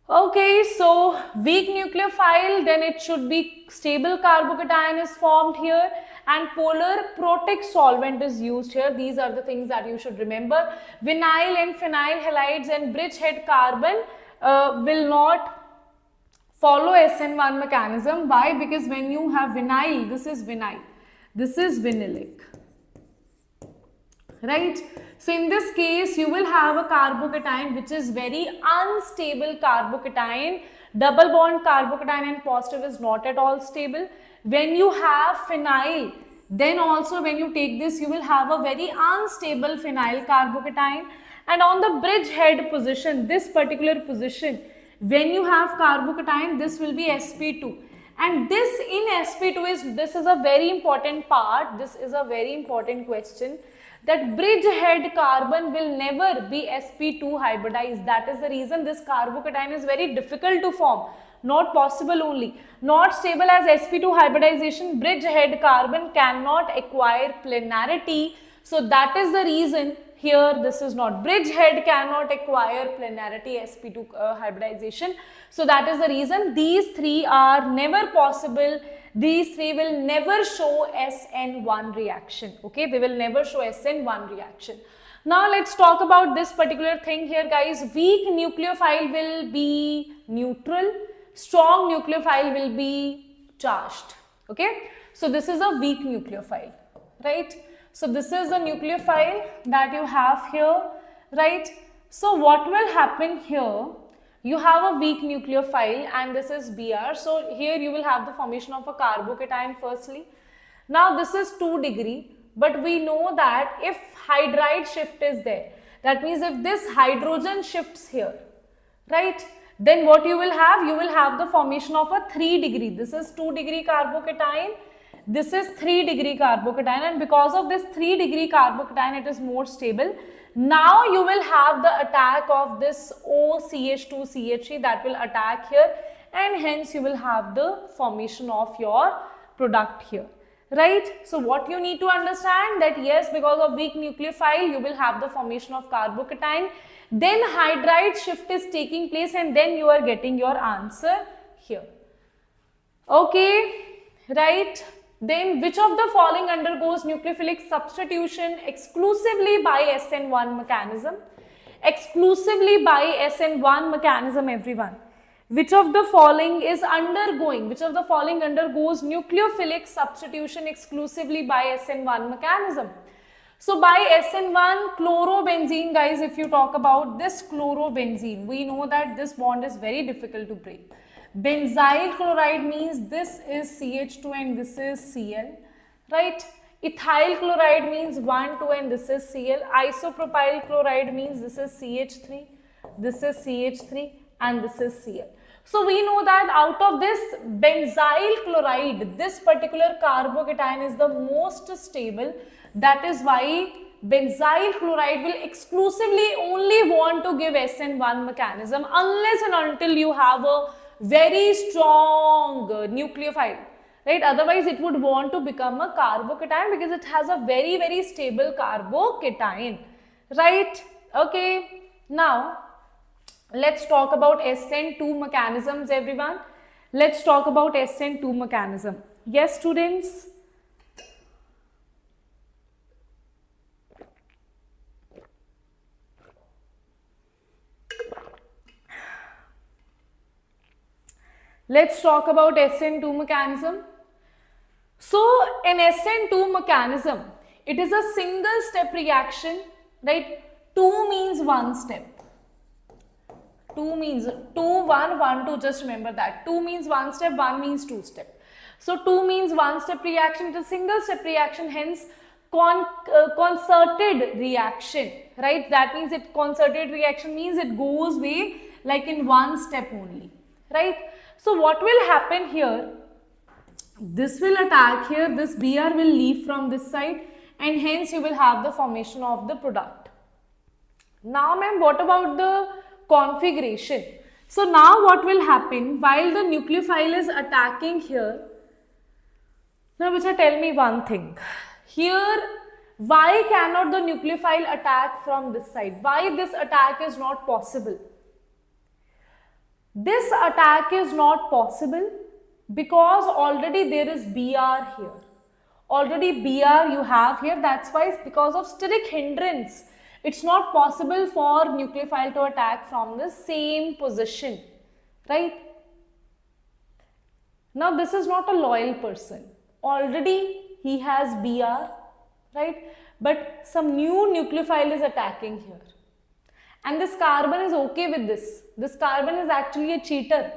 Okay, so weak nucleophile, then it should be stable carbocation is formed here, and polar protic solvent is used here. These are the things that you should remember. Vinyl and phenyl halides and bridgehead carbon will not follow SN1 mechanism. Why? Because when you have vinyl, this is vinyl, this is vinylic, right? So in this case, you will have a carbocation which is very unstable carbocation. Double bond carbocation and positive is not at all stable. When you have phenyl, then also when you take this, you will have a very unstable phenyl carbocation. And on the bridgehead position, this particular position, when you have carbocation, this will be sp2. And this in sp2 this is a very important part. This is a very important question. That bridgehead carbon will never be sp2 hybridized. That is the reason this carbocation is very difficult to form. Not possible only. Not stable as sp2 hybridization. Bridgehead carbon cannot acquire plenarity. So that is the reason here this is not. Bridgehead cannot acquire plenarity sp2 hybridization. So that is the reason these three are never possible. These three will never show SN1 reaction. Okay, they will never show SN1 reaction. Now let's talk about this particular thing here, guys. Weak nucleophile will be neutral. Strong nucleophile will be charged. Okay, so this is a weak nucleophile, right? So this is the nucleophile that you have here, right? So what will happen here? You have a weak nucleophile and this is Br. So here you will have the formation of a carbocation firstly. Now this is 2 degree, but we know that if hydride shift is there, that means if this hydrogen shifts here, right, then what you will have? You will have the formation of a 3 degree. This is 2 degree carbocation. This is 3 degree carbocation, and because of this 3 degree carbocation, it is more stable. Now you will have the attack of this OCH2CH3 that will attack here, and hence you will have the formation of your product here, right? So what you need to understand that yes, because of weak nucleophile, you will have the formation of carbocation, then hydride shift is taking place, and then you are getting your answer here. Okay, right? Then which of the following undergoes nucleophilic substitution exclusively by SN1 mechanism? Exclusively by SN1 mechanism, everyone. Which of the following is undergoing? Which of the following undergoes nucleophilic substitution exclusively by SN1 mechanism? So by SN1 chlorobenzene, guys, if you talk about this chlorobenzene, we know that this bond is very difficult to break. Benzyl chloride means this is CH2 and this is Cl, right? Ethyl chloride means 1, 2 and this is Cl. Isopropyl chloride means this is CH3, this is CH3 and this is Cl. So we know that out of this benzyl chloride, this particular carbocation is the most stable. That is why benzyl chloride will exclusively only want to give SN1 mechanism unless and until you have a very strong nucleophile, right? Otherwise it would want to become a carbocation because it has a very, very stable carbocation, right? Okay, now let's talk about SN2 mechanisms, everyone. Let's talk about SN2 mechanism. Yes, students? Let's talk about SN2 mechanism. So in SN2 mechanism, it is a single step reaction, right? 2 means 1 step. 2 means 2, 1, 1, 2, just remember that. 2 means 1 step, 1 means 2 step. So 2 means 1 step reaction, it is a single step reaction, hence concerted reaction, right? That means concerted reaction means it goes way like in one step only, right? So what will happen here? This will attack here, this Br will leave from this side, and hence you will have the formation of the product. Now ma'am, what about the configuration? So now what will happen while the nucleophile is attacking here? Now Bicha, tell me one thing. Here, why cannot the nucleophile attack from this side? Why this attack is not possible? This attack is not possible because already there is Br here. Already Br you have here, that's why it's because of steric hindrance. It's not possible for nucleophile to attack from the same position, right? Now this is not a loyal person. Already he has Br, right? But some new nucleophile is attacking here. And this carbon is okay with this. This carbon is actually a cheater,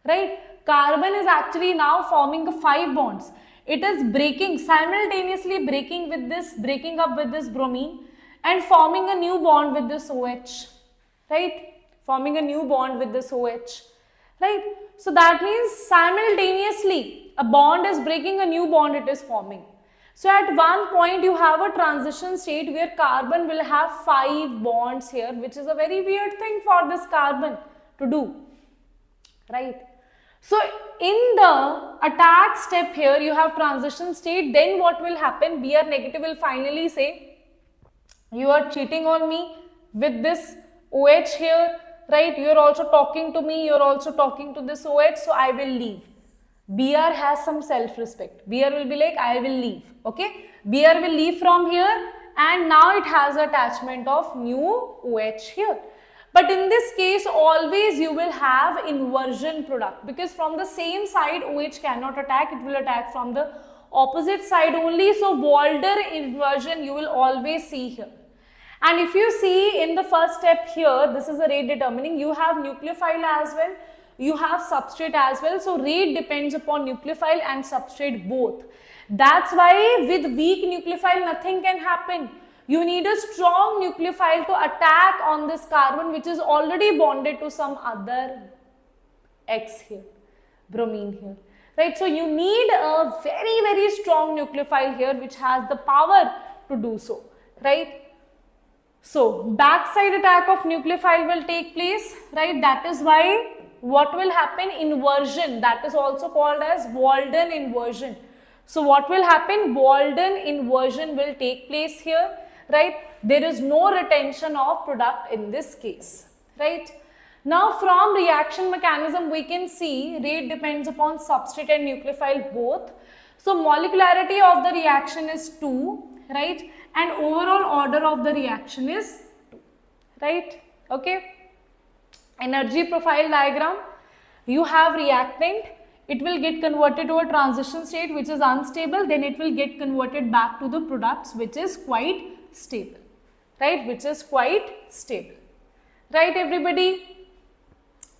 right? Carbon is actually now forming 5 bonds. It is breaking, simultaneously breaking up with this bromine and forming a new bond with this OH, right? Forming a new bond with this OH, right? So that means simultaneously a bond is breaking, a new bond it is forming. So at one point you have a transition state where carbon will have 5 bonds here, which is a very weird thing for this carbon to do, right? So in the attack step here you have transition state, then what will happen? Br negative will finally say, you are cheating on me with this OH here, right? You are also talking to me, you are also talking to this OH, so I will leave. Br has some self-respect. Br will be like, I will leave, okay? Br will leave from here and now it has attachment of new OH here. But in this case, always you will have inversion product because from the same side OH cannot attack, it will attack from the opposite side only. So Walder inversion you will always see here. And if you see in the first step here, this is a rate determining, you have nucleophile as well, you have substrate as well. So rate depends upon nucleophile and substrate both. That's why with weak nucleophile nothing can happen. You need a strong nucleophile to attack on this carbon which is already bonded to some other X here, bromine here, right? So you need a very, very strong nucleophile here which has the power to do so, right? So backside attack of nucleophile will take place, right? That is why what will happen? Inversion, that is also called as Walden inversion. So what will happen? Walden inversion will take place here, right? There is no retention of product in this case, right? Now from reaction mechanism we can see rate depends upon substrate and nucleophile both. So molecularity of the reaction is 2, right? And overall order of the reaction is 2, right? Okay. Energy profile diagram, you have reactant, it will get converted to a transition state which is unstable, then it will get converted back to the products which is quite stable, right? Which is quite stable, right everybody?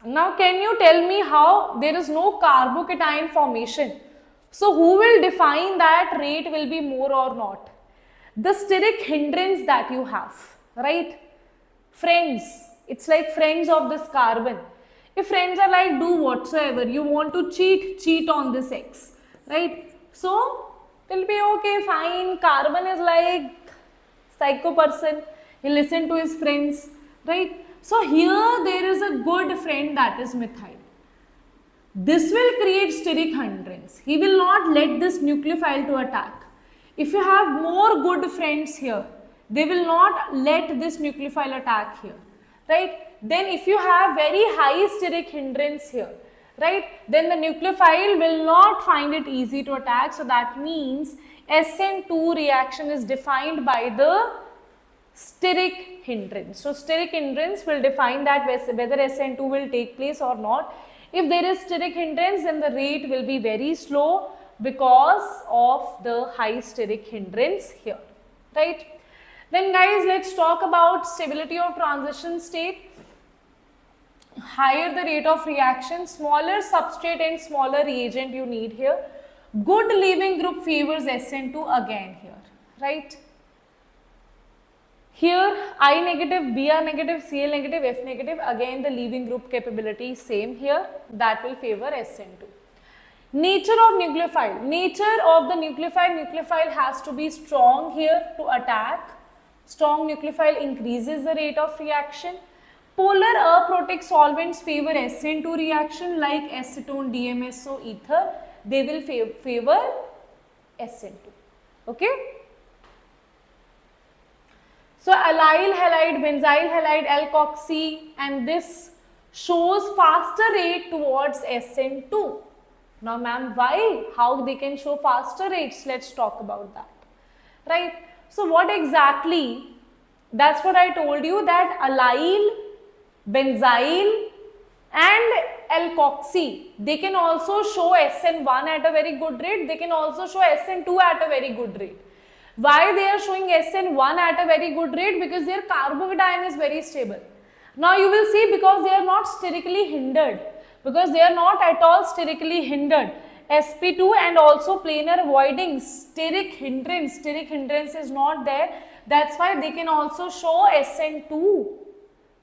Now can you tell me how there is no carbocation formation? So who will define that rate will be more or not? The steric hindrance that you have, right? Friends, it's like friends of this carbon. If friends are like do whatsoever, you want to cheat on this X, right? So it will be okay, fine. Carbon is like psycho person, he listen to his friends, right? So here there is a good friend that is methyl. This will create steric hindrance. He will not let this nucleophile to attack. If you have more good friends here, they will not let this nucleophile attack here, right? Then if you have very high steric hindrance here, right, then the nucleophile will not find it easy to attack. So that means SN2 reaction is defined by the steric hindrance. So steric hindrance will define that whether SN2 will take place or not. If there is steric hindrance, then the rate will be very slow because of the high steric hindrance here, right? Then guys, let's talk about stability of transition state. Higher the rate of reaction, smaller substrate and smaller reagent you need here. Good leaving group favors SN2 again here, right? Here I negative, Br negative, Cl negative, F negative, again the leaving group capability is same here, that will favor SN2. Nature of nucleophile. Nature of the nucleophile has to be strong here to attack. Strong nucleophile increases the rate of reaction. Polar aprotic solvents favor SN2 reaction like acetone, DMSO, ether. They will favor SN2. Okay. So allyl halide, benzyl halide, alkoxy, and this shows faster rate towards SN2. Now ma'am, why? How they can show faster rates? Let's talk about that. Right. So what exactly? That's what I told you, that allyl, benzyl and alkoxy, they can also show SN1 at a very good rate. They can also show SN2 at a very good rate. Why they are showing SN1 at a very good rate? Because their carbocation is very stable. Now you will see, because they are not sterically hindered. Because they are not at all sterically hindered. sp2 and also planar avoiding steric hindrance. Steric hindrance is not there. That's why they can also show SN2.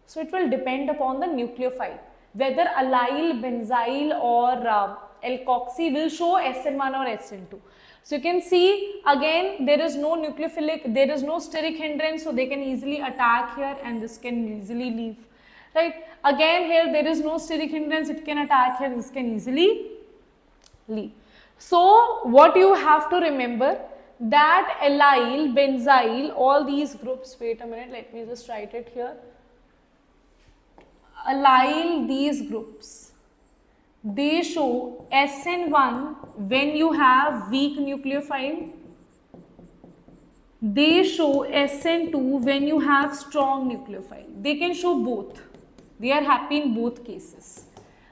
So it will depend upon the nucleophile. Whether allyl, benzyl or alkoxy will show SN1 or SN2. So you can see again there is no nucleophilic, there is no steric hindrance, so they can easily attack here and this can easily leave. Right. Again here there is no steric hindrance, it can attack here, this can easily leave. So what you have to remember, that allyl, benzyl, all these groups, wait a minute, let me just write it here. Allyl, these groups, they show SN1 when you have weak nucleophile. They show SN2 when you have strong nucleophile. They can show both. They are happy in both cases.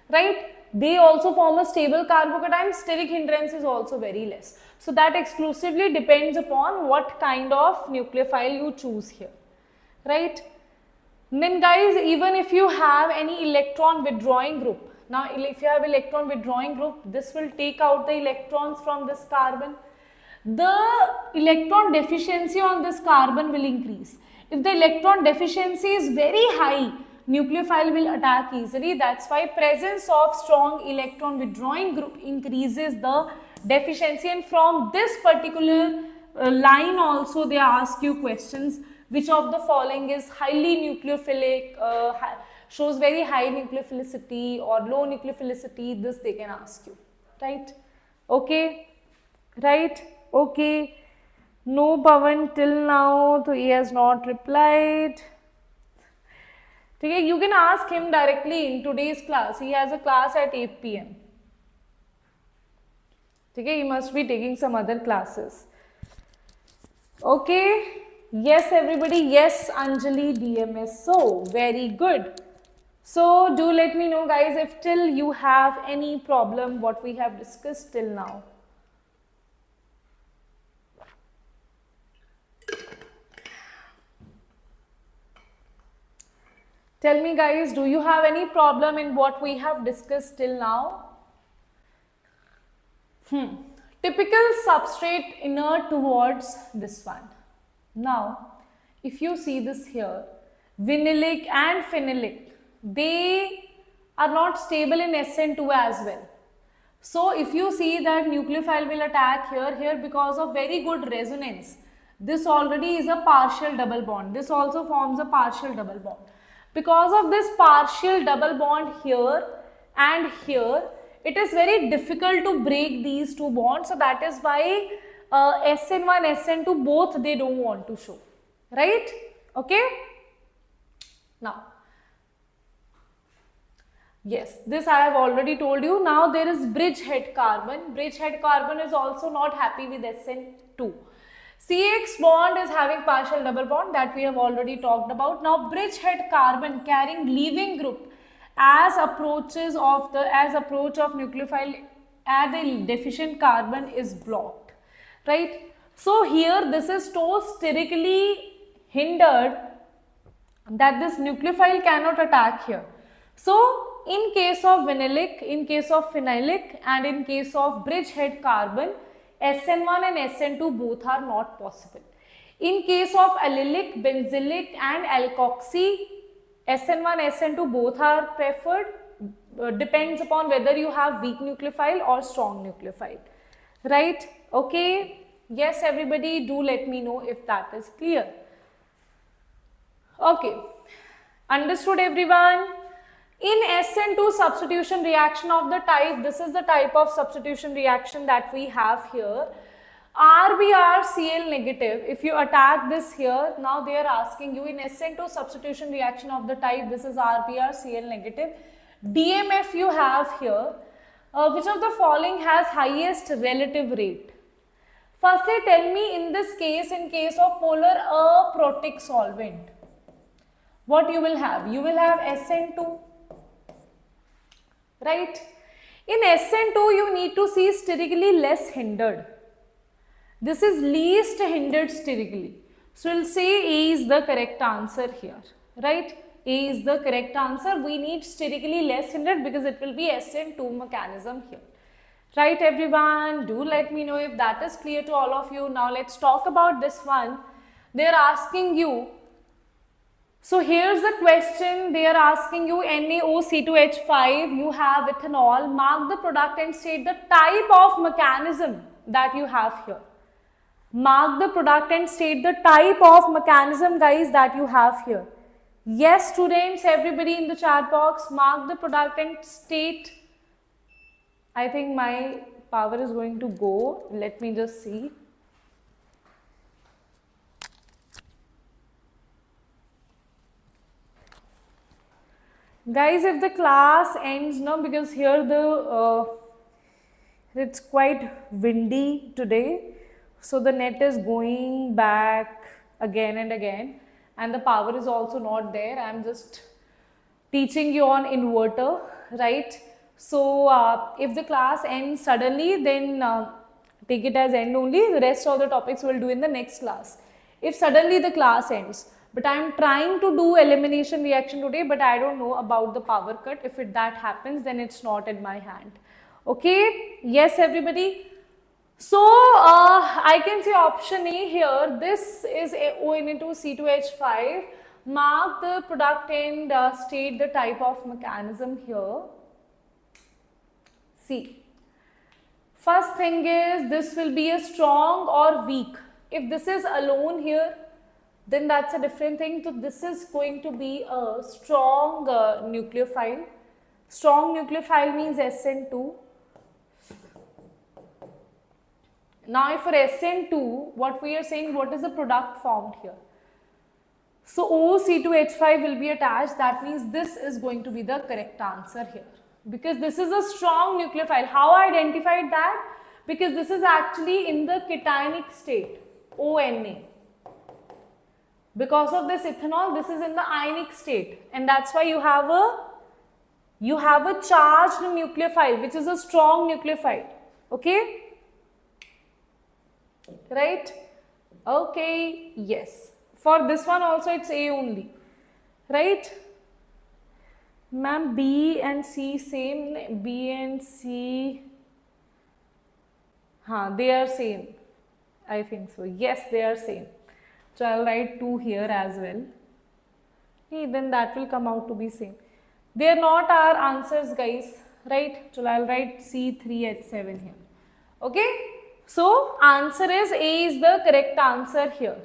Right? They also form a stable carbocation. Steric hindrance is also very less. So that exclusively depends upon what kind of nucleophile you choose here. Right? Then guys, even if you have any electron withdrawing group, now if you have electron withdrawing group, this will take out the electrons from this carbon. The electron deficiency on this carbon will increase. If the electron deficiency is very high, nucleophile will attack easily. That's why presence of strong electron withdrawing group increases the deficiency, and from this particular line also they ask you questions. Which of the following is highly nucleophilic, shows very high nucleophilicity or low nucleophilicity? This they can ask you, right? Okay, right? Okay. No Pavan till now, so he has not replied. Okay, you can ask him directly in today's class. He has a class at 8 PM. Okay, he must be taking some other classes. Okay. Yes, everybody. Yes, Anjali DMS. So, very good. So, do let me know, guys, if till you have any problem what we have discussed till now. Tell me, guys, do you have any problem in what we have discussed till now? Typical substrate inert towards this one. Now, if you see this here, vinylic and phenylic, they are not stable in SN2 as well. So, if you see that nucleophile will attack here because of very good resonance. This already is a partial double bond. This also forms a partial double bond. Because of this partial double bond here and here, it is very difficult to break these two bonds. So, that is why SN1, SN2 both they don't want to show, right? Okay. Now, yes, this I have already told you. Now there is bridgehead carbon. Bridgehead carbon is also not happy with SN2. CX bond is having partial double bond, that we have already talked about. Now bridgehead carbon carrying leaving group as approach of nucleophile at the deficient carbon is blocked. Right. So here this is so sterically hindered that this nucleophile cannot attack here. So in case of vinylic, in case of phenylic and in case of bridgehead carbon, SN1 and SN2 both are not possible. In case of allylic, benzylic and alkoxy, SN1, SN2 both are preferred. Depends upon whether you have weak nucleophile or strong nucleophile. Right? Okay. Yes, everybody, do let me know if that is clear. Okay. Understood, everyone? In SN2 substitution reaction of the type, this is the type of substitution reaction that we have here. RBrCl negative, if you attack this here, now they are asking you in SN2 substitution reaction of the type, this is RBrCl negative. DMF you have here, which of the following has highest relative rate? Firstly, tell me in this case, in case of polar aprotic solvent, what you will have? You will have SN2, right? In SN2, you need to see sterically less hindered. This is least hindered sterically. So, we'll say A is the correct answer here, right? A is the correct answer. We need sterically less hindered because it will be SN2 mechanism here. Right, everyone? Do let me know if that is clear to all of you. Now, let's talk about this one. They are asking you. So, here's the question. They are asking you NaOC2H5, you have ethanol. Mark the product and state the type of mechanism that you have here. Mark the product and state the type of mechanism, guys, that you have here. Yes, students, everybody in the chat box, mark the product and state. I think my power is going to go. Let me just see. Guys, if the class ends now, because here it's quite windy today. So the net is going back again and again, and the power is also not there. I am just teaching you on inverter, right? So if the class ends suddenly, then take it as end only. The rest of the topics we'll do in the next class. If suddenly the class ends, but I am trying to do elimination reaction today, but I don't know about the power cut. If that happens, then it's not in my hand. Okay? Yes, everybody. So, I can say option A here, this is ONA2C2H5, mark the product and state the type of mechanism here. See, first thing is this will be a strong or weak. If this is alone here, then that's a different thing. So, this is going to be a strong nucleophile. Strong nucleophile means SN2. Now, for SN2, what we are saying, what is the product formed here? So, OC2H5 will be attached. That means this is going to be the correct answer here. Because this is a strong nucleophile. How I identified that? Because this is actually in the cationic state, ONA. Because of this ethanol, this is in the ionic state. And that's why you have a charged nucleophile, which is a strong nucleophile. Okay? Right? Okay, yes. For this one also it's A only. Right? Ma'am, B and C same. B and C, they are same. I think so. Yes, they are same. So I'll write 2 here as well. Hey, then that will come out to be same. They are not our answers, guys. Right? So I'll write C3H7 here. Okay? So, answer is A is the correct answer here.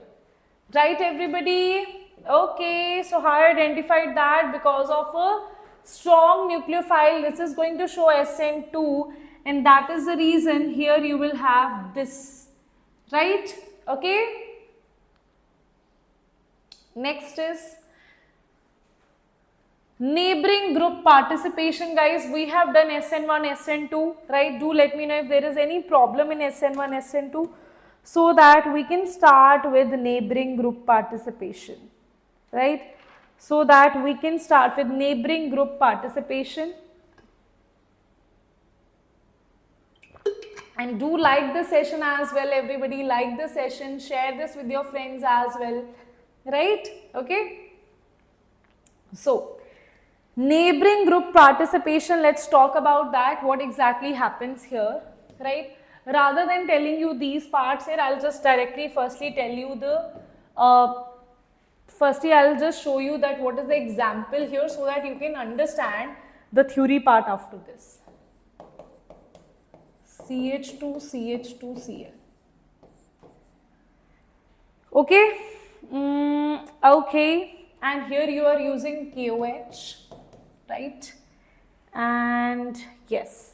Right, everybody? Okay, so how I identified that? Because of a strong nucleophile, this is going to show SN2, and that is the reason here you will have this. Right? Okay? Next is neighboring group participation, guys. We have done SN1, SN2, right? Do let me know if there is any problem in SN1, SN2, so that we can start with neighboring group participation, right? So that we can start with neighboring group participation. And do like the session as well, everybody. Like the session, share this with your friends as well, right? Okay. So, neighboring group participation, let's talk about that, what exactly happens here, right? Rather than telling you these parts here, I'll just directly firstly tell you the Firstly, I'll just show you that what is the example here so that you can understand the theory part after this. CH2, CH2, Cl. Okay. Okay. And here you are using KOH, right? And yes.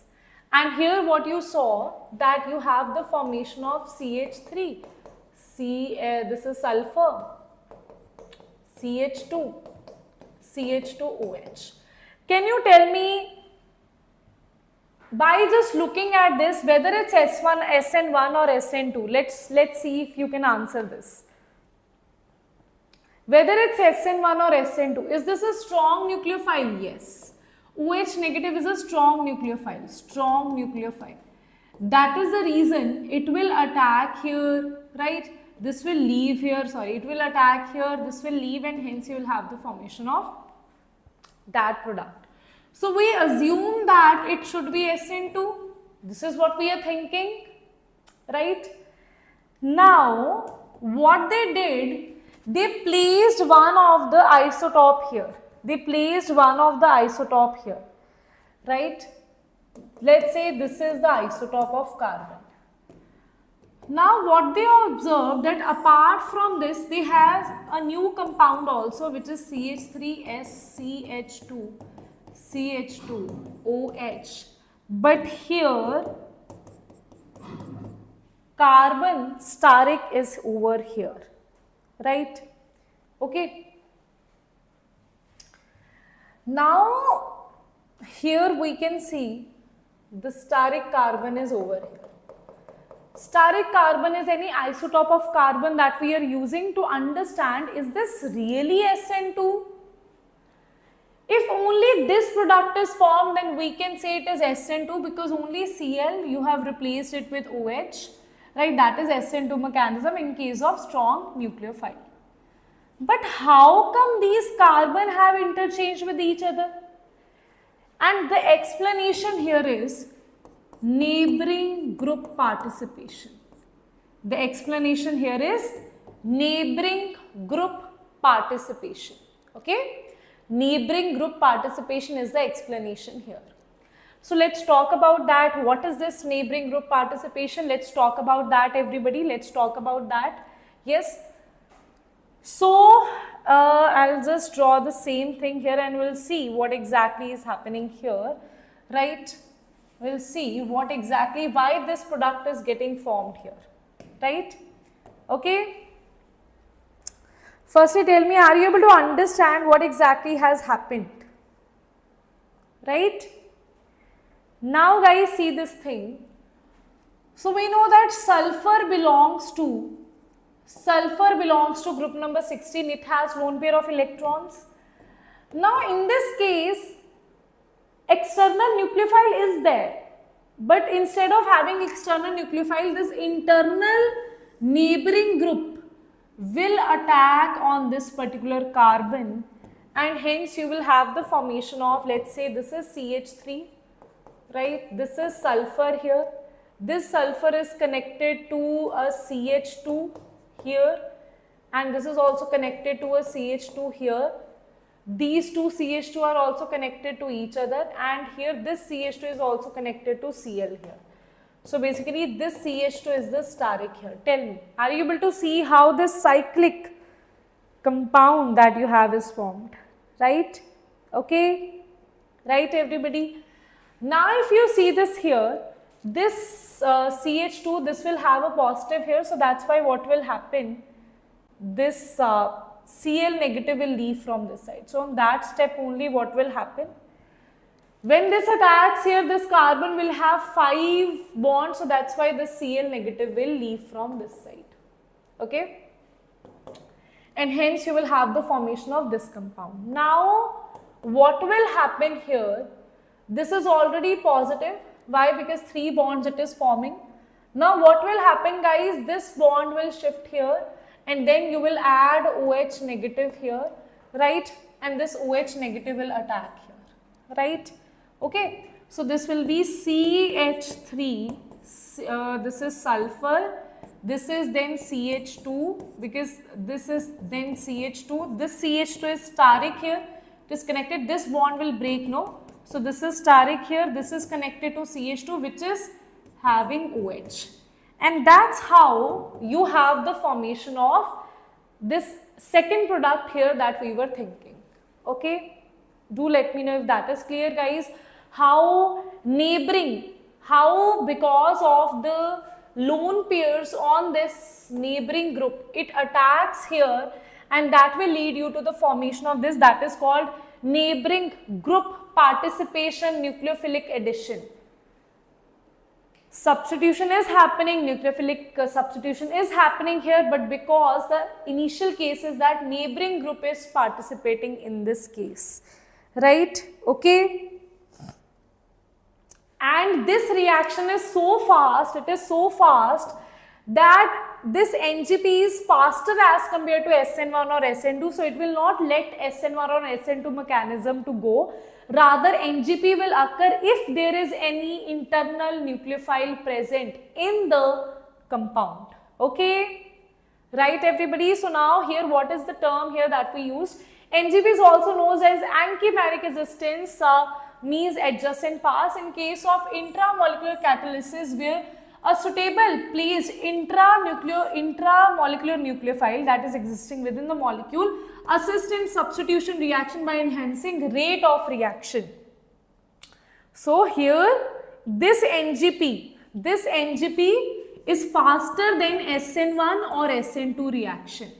And here what you saw, that you have the formation of CH3. This is sulfur. CH2, CH2OH. Can you tell me, by just looking at this, whether it's S1, SN1 or SN2? Let's see if you can answer this. Whether it's SN1 or SN2, is this a strong nucleophile? Yes. OH negative is a strong nucleophile, strong nucleophile. That is the reason it will attack here, right? This will leave here, sorry, it will attack here, this will leave, and hence you will have the formation of that product. So we assume that it should be SN2. This is what we are thinking, right? Now, what they did, they placed one of the isotope here. They placed one of the isotope here, right? Let's say this is the isotope of carbon. Now what they observed, that apart from this, they have a new compound also, which is CH3SCH2, CH2OH. But here, carbon steric is over here, right? Okay. Now, here we can see the steric carbon is over here. Steric carbon is any isotope of carbon that we are using to understand, is this really SN2? If only this product is formed, then we can say it is SN2, because only Cl, you have replaced it with OH, right? That is SN2 mechanism in case of strong nucleophile. But how come these carbon have interchanged with each other? And the explanation here is neighboring group participation. The explanation here is neighboring group participation. Okay? Neighboring group participation is the explanation here. So let's talk about that. What is this neighboring group participation? Let's talk about that, everybody. Let's talk about that. Yes. So I'll just draw the same thing here and we'll see what exactly is happening here, right? We'll see what exactly, why this product is getting formed here, right? Okay. Firstly, tell me, are you able to understand what exactly has happened, right? Now guys, see this thing. So we know that sulfur belongs to group number 16. It has lone pair of electrons. Now in this case, external nucleophile is there, but instead of having external nucleophile, this internal neighboring group will attack on this particular carbon, and hence you will have the formation of, let's say this is CH3, right? This is sulfur here. This sulfur is connected to a CH2 here, and this is also connected to a CH2 here. These two CH2 are also connected to each other, and here this CH2 is also connected to Cl here. So basically this CH2 is the steric here. Tell me, are you able to see how this cyclic compound that you have is formed, right? Okay, right everybody? Now if you see this here, this CH2, this will have a positive here, so that's why what will happen, this Cl negative will leave from this side. So on that step only what will happen, when this attacks here, this carbon will have 5 bonds, so that's why the Cl negative will leave from this side, okay? And hence you will have the formation of this compound. Now what will happen here, this is already positive. Why? Because 3 bonds it is forming. Now what will happen guys, this bond will shift here, and then you will add OH negative here, right? And this OH negative will attack here, right? Okay, so this will be CH3, this is sulfur, this is then CH2, because this is then CH2, this CH2 is steric here, it is connected, this bond will break, no? So this is steric here, this is connected to CH2 which is having OH. And that's how you have the formation of this second product here that we were thinking. Okay, do let me know if that is clear, guys. How neighboring, how because of the lone pairs on this neighboring group, it attacks here, and that will lead you to the formation of this, that is called neighboring group participation nucleophilic addition. Substitution is happening, nucleophilic substitution is happening here, but because the initial case is that neighboring group is participating in this case, right? Okay. And this reaction is so fast, it is so fast that this NGP is faster as compared to SN1 or SN2, so it will not let SN1 or SN2 mechanism to go. Rather, NGP will occur if there is any internal nucleophile present in the compound. Okay, right everybody? So now here, what is the term here that we used? NGP is also known as anchimeric resistance, means adjacent pass in case of intramolecular catalysis where a suitable placed intramolecular nucleophile that is existing within the molecule assist in substitution reaction by enhancing rate of reaction. So here this NGP is faster than SN1 or SN2 reaction.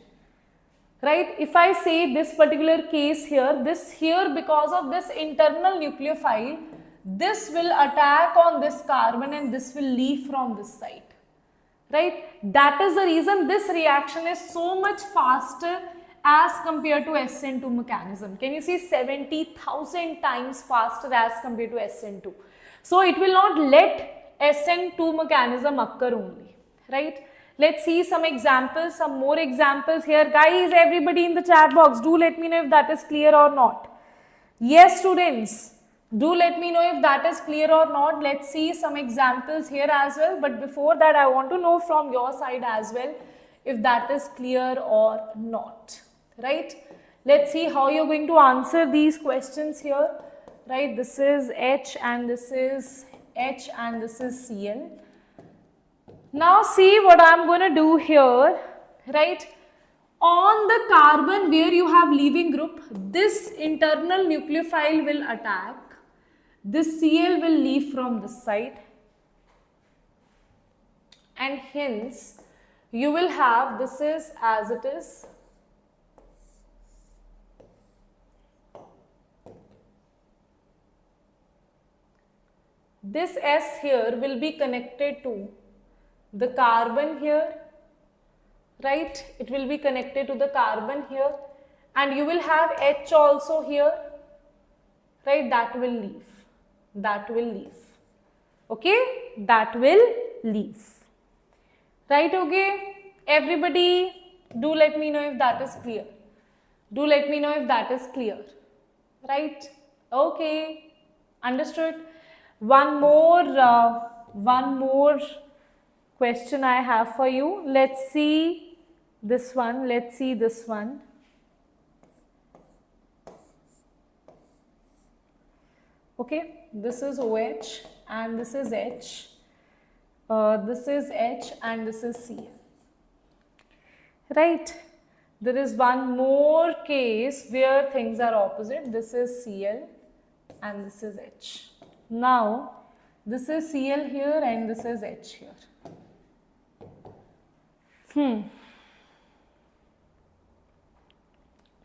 Right, if I say this particular case here, this here because of this internal nucleophile, this will attack on this carbon and this will leave from this side, right? That is the reason this reaction is so much faster as compared to SN2 mechanism. Can you see 70,000 times faster as compared to SN2? So it will not let SN2 mechanism occur only, right? Let's see some examples, some more examples here. Guys, everybody in the chat box, do let me know if that is clear or not. Yes, students, do let me know if that is clear or not. Let's see some examples here as well. But before that, I want to know from your side as well if that is clear or not, right? Let's see how you're going to answer these questions here, right? This is H and this is H and this is Cl. Now see what I'm going to do here, right? On the carbon where you have leaving group, this internal nucleophile will attack. This Cl will leave from this side. And hence, you will have, this is as it is. This S here will be connected to the carbon here, right? It will be connected to the carbon here, and you will have H also here, right? That will leave. That will leave. Okay? That will leave. Right? Okay? Everybody, do let me know if that is clear. Do let me know if that is clear. Right? Okay. Understood? One more question I have for you. Let's see this one. Let's see this one. Okay, this is OH and this is H. This is H and this is Cl. Right? There is one more case where things are opposite. This is Cl and this is H. Now, this is Cl here and this is H here.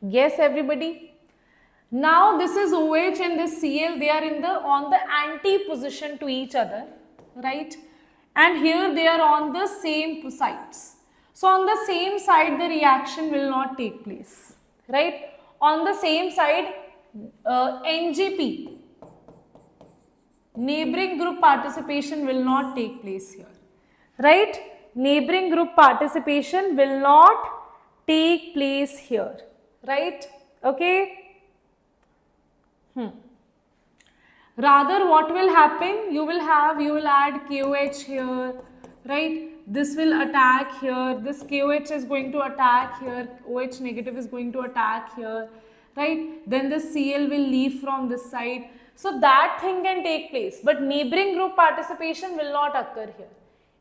Yes, everybody? Now this is OH and this Cl, they are on the anti position to each other, right? And here they are on the same sides. So on the same side, the reaction will not take place, right? On the same side, NGP, neighboring group participation will not take place here, right? Neighboring group participation will not take place here, right? Okay. Rather, what will happen? You will add KOH here, right? this will attack here, this KOH is going to attack here, OH negative is going to attack here, right? Then the Cl will leave from this side. So that thing can take place, but neighboring group participation will not occur here.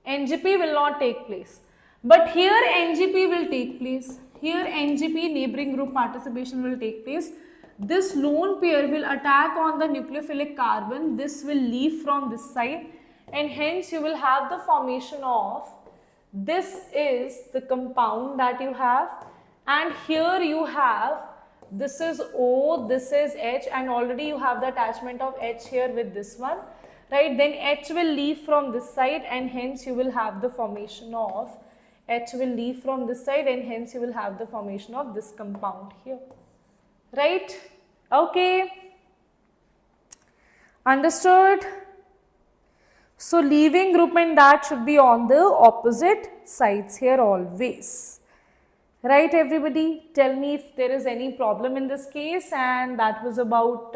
NGP will not take place. But here NGP will take place. Here NGP, neighboring group participation, will take place. This lone pair will attack on the nucleophilic carbon. This will leave from this side, and hence you will have the formation of, this is the compound that you have, and here you have, this is O, this is H, and already you have the attachment of H here with this one, right? Then H will leave from this side, and hence you will have the formation of, H will leave from this side, and hence you will have the formation of this compound here, right? Okay, understood? So leaving group and that should be on the opposite sides here always. Right, everybody? Tell me if there is any problem in this case. And that was about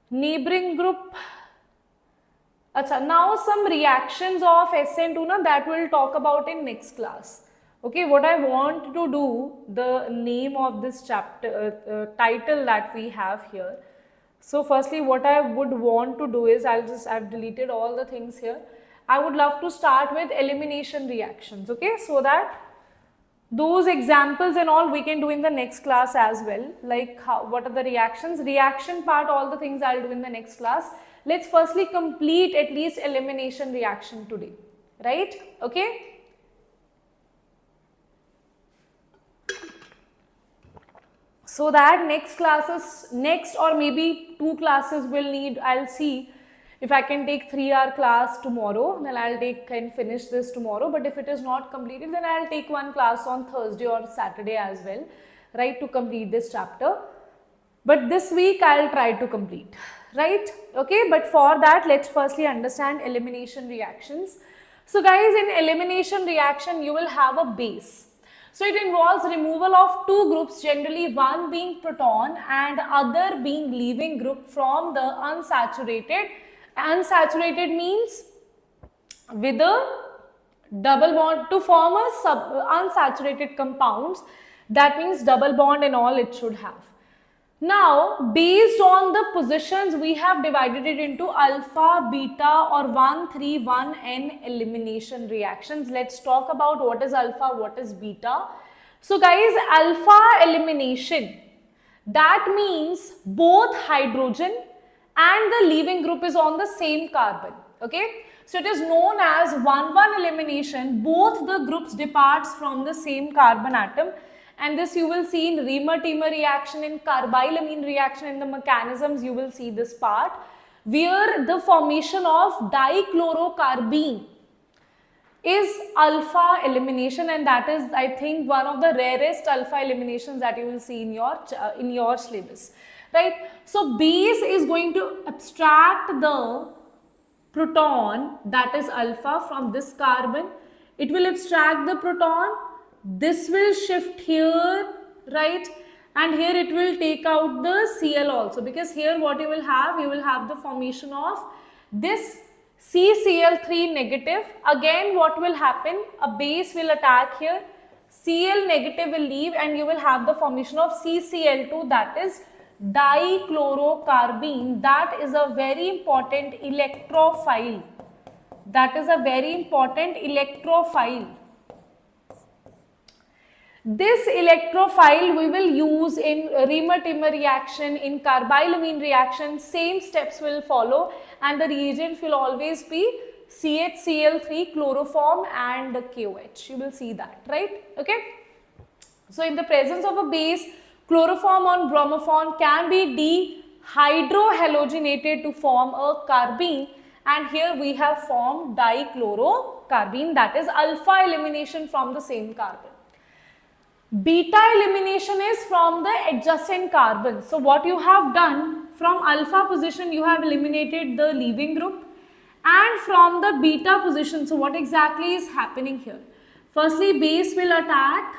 neighboring group. Achha, now some reactions of SN2 na, that we'll talk about in next class. Okay, what I want to do, the name of this chapter, title that we have here. So firstly, what I would want to do is, I've deleted all the things here. I would love to start with elimination reactions, okay, so that those examples and all we can do in the next class as well. Like what are the reactions? Reaction part, all the things I'll do in the next class. Let's firstly complete at least elimination reaction today, right? Okay. So that next classes, next or maybe 2 classes will need, I'll see if I can take 3-hour class tomorrow, then I'll take and finish this tomorrow. But if it is not completed, then I'll take 1 class on Thursday or Saturday as well, right, to complete this chapter. But this week I'll try to complete, right? Okay, but for that, let's firstly understand elimination reactions. So guys, in elimination reaction, you will have a base. So it involves removal of 2 groups, generally one being proton and other being leaving group from the unsaturated. Unsaturated means with a double bond to form a unsaturated compounds. That means double bond and all it should have. Now, based on the positions, we have divided it into alpha, beta or 1, 3, 1N elimination reactions. Let's talk about what is alpha, what is beta. So guys, alpha elimination, that means both hydrogen and the leaving group is on the same carbon, okay. So it is known as 1,1 elimination, both the groups departs from the same carbon atom. And this you will see in Reamer-Teamer reaction, in carbylamine reaction, in the mechanisms you will see this part, where the formation of dichlorocarbene is alpha elimination, and that is, I think, one of the rarest alpha eliminations that you will see in your syllabus, right? So base is going to abstract the proton, that is alpha, from this carbon. It will abstract the proton. This will shift here, right, and here it will take out the Cl also, because here what you will have the formation of this CCl3 negative. Again, what will happen, a base will attack here, Cl negative will leave, and you will have the formation of CCl2, that is dichlorocarbene. That is a very important electrophile. That is a very important electrophile. This electrophile we will use in Reamer-Teamer reaction, in carbylamine reaction. Same steps will follow, and the reagent will always be CHCl3 chloroform and KOH. You will see that, right? Okay. So in the presence of a base, chloroform on bromoform can be dehydrohalogenated to form a carbene, and here we have formed dichlorocarbene, that is alpha elimination from the same carbon. Beta elimination is from the adjacent carbon. So what you have done, from alpha position you have eliminated the leaving group, and from the beta position, so what exactly is happening here? Firstly, base will attack,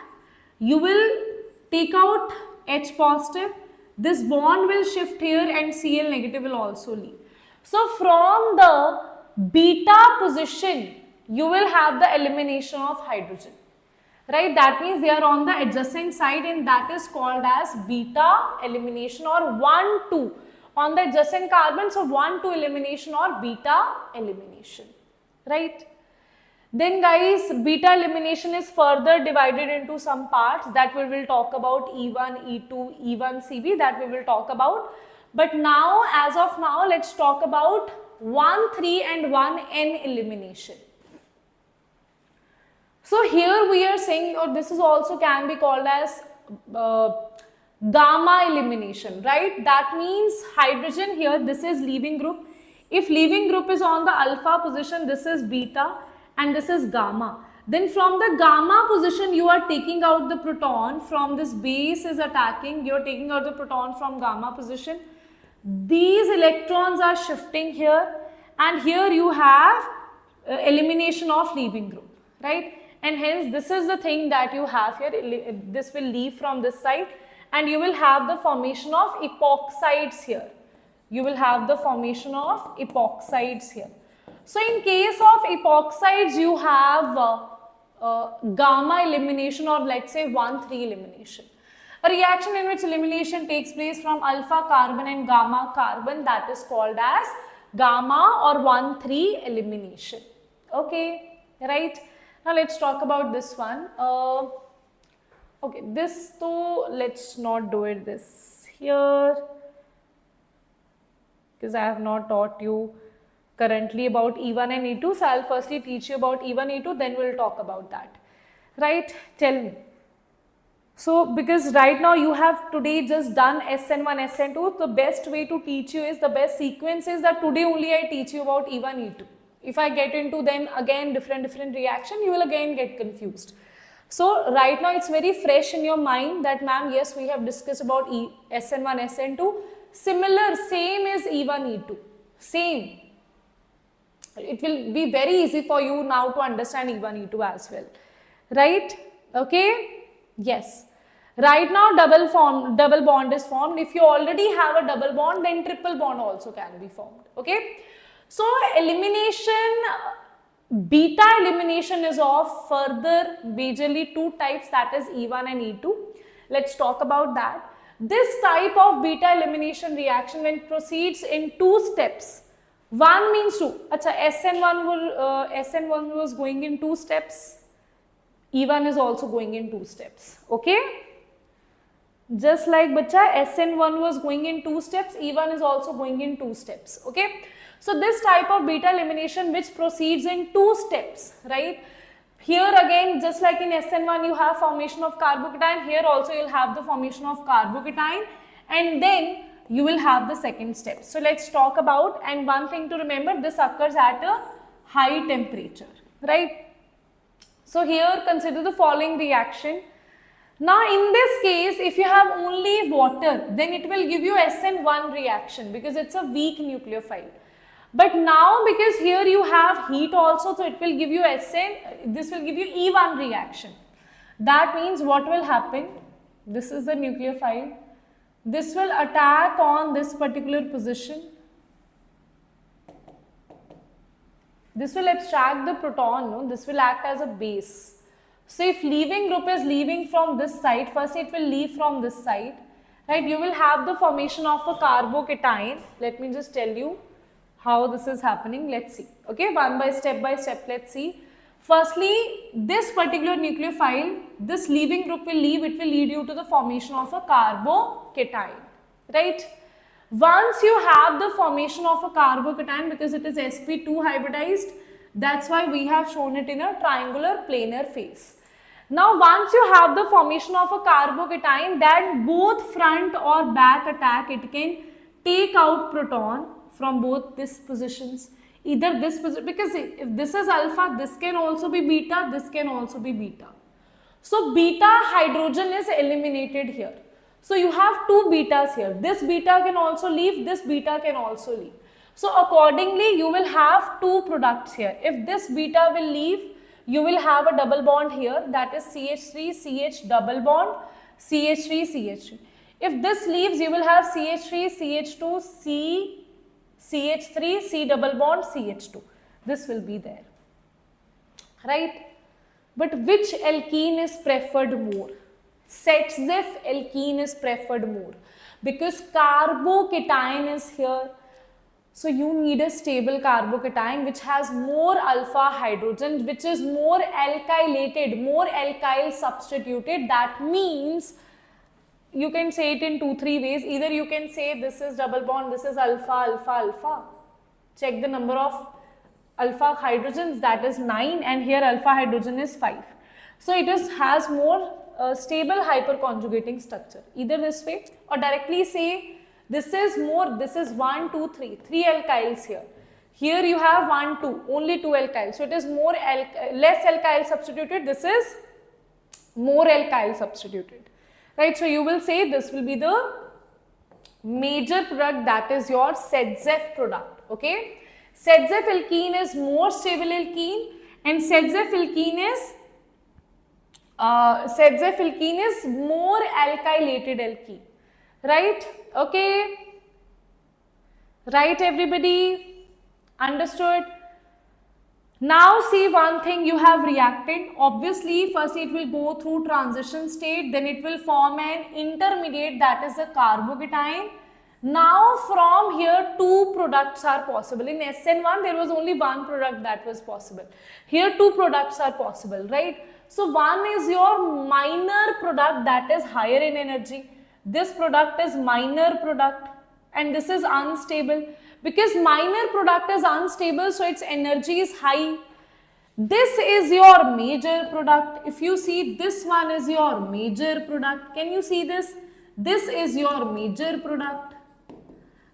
you will take out H positive, this bond will shift here and Cl negative will also leave. So from the beta position, you will have the elimination of hydrogen, right? That means they are on the adjacent side, and that is called as beta elimination, or 1,2 on the adjacent carbon. So 1,2 elimination or beta elimination, right? Then guys, beta elimination is further divided into some parts that we will talk about, E1, E2, E1CB, that we will talk about. But now, as of now, let's talk about 1,3 and 1N elimination. So here we are saying, or this is also can be called as gamma elimination, right? That means hydrogen here, this is leaving group. If leaving group is on the alpha position, this is beta and this is gamma. Then from the gamma position, you are taking out the proton. From this base is attacking, you are taking out the proton from gamma position. These electrons are shifting here, and here you have elimination of leaving group, right? And hence this is the thing that you have here. This will leave from this side, and you will have the formation of epoxides here. You will have the formation of epoxides here. So in case of epoxides, you have gamma elimination, or let's say 1,3 elimination. A reaction in which elimination takes place from alpha carbon and gamma carbon, that is called as gamma or 1,3 elimination. Okay, right? Now let's talk about this one. Okay, this too, let's not do it this here, because I have not taught you currently about E1 and E2. So I'll firstly teach you about E1, E2, then we'll talk about that. Right? Tell me. So because right now you have today just done SN1, SN2, the best way to teach you is, the best sequence is that today only I teach you about E1, E2. If I get into then again different reaction, you will again get confused. So right now it's very fresh in your mind that ma'am, yes, we have discussed about SN1, SN2. Similar, same is E1, E2. Same. It will be very easy for you now to understand E1, E2 as well. Right? Okay? Yes. Right now double bond is formed. If you already have a double bond, then triple bond also can be formed. Okay? So elimination, beta elimination is of further majorly two types, that is E1 and E2. Let's talk about that. This type of beta elimination reaction, when it proceeds in two steps, 1 means 2. Achha, SN1 was going in 2 steps. E1 is also going in 2 steps. Okay? Just like bacha, SN1 was going in 2 steps, E1 is also going in 2 steps. Okay? So this type of beta elimination which proceeds in 2 steps, right? Here again, just like in SN1, you have formation of carbocation. Here also you'll have the formation of carbocation, and then you will have the second step. So let's talk about, and one thing to remember, this occurs at a high temperature, right? So here consider the following reaction. Now in this case, if you have only water, then it will give you SN1 reaction because it's a weak nucleophile. But now because here you have heat also, so it will give you this will give you E1 reaction. That means what will happen? This is the nucleophile. This will attack on this particular position. This will abstract the proton, no? This will act as a base. So if leaving group is leaving from this side, first it will leave from this side, right? You will have the formation of a carbocation. Let me just tell you how this is happening. Let's see. Okay, by step, let's see. Firstly, this particular nucleophile, this leaving group will leave, it will lead you to the formation of a carbocation, right? Once you have the formation of a carbocation, because it is sp2 hybridized, that's why we have shown it in a triangular planar phase. Now, once you have the formation of a carbocation, then both front or back attack, it can take out proton from both these positions. Either this position, because if this is alpha, this can also be beta, this can also be beta. So beta hydrogen is eliminated here. So you have two betas here. This beta can also leave, this beta can also leave. So accordingly, you will have two products here. If this beta will leave, you will have a double bond here, that is CH3, CH double bond, CH3, CH3. If this leaves, you will have CH3, CH2, C, CH3, C double bond, CH2. This will be there. right? But which alkene is preferred more? Sets-Zef alkene is preferred more because carbocation is here. So you need a stable carbocation which has more alpha hydrogen, which is more alkylated, more alkyl substituted. That means you can say it in 2-3 ways. Either you can say this is double bond, this is alpha, alpha, alpha. Check the number of alpha hydrogens, that is 9, and here alpha hydrogen is 5. So it has more stable hyperconjugating structure. Either this way, or directly say this is more, this is 1, 2, 3, 3 alkyls here. Here you have 1, 2, only 2 alkyls. So it is more less alkyl substituted, this is more alkyl substituted. Right, so you will say this will be the major product, that is your Sets-Zef product. Okay, Sets-Zef alkene is more stable alkene, and Sets-Zef alkene is more alkylated alkene. Right? Okay. Right, everybody? Understood? Now see one thing, you have reacted. Obviously, first it will go through transition state, then it will form an intermediate, that is a carbocation. Now from here 2 products are possible. In SN1 there was only 1 product that was possible. Here 2 products are possible, right? So one is your minor product, that is higher in energy. This product is minor product, and this is unstable. Because minor product is unstable, so its energy is high. This is your major product. If you see, this one is your major product. Can you see this? This is your major product.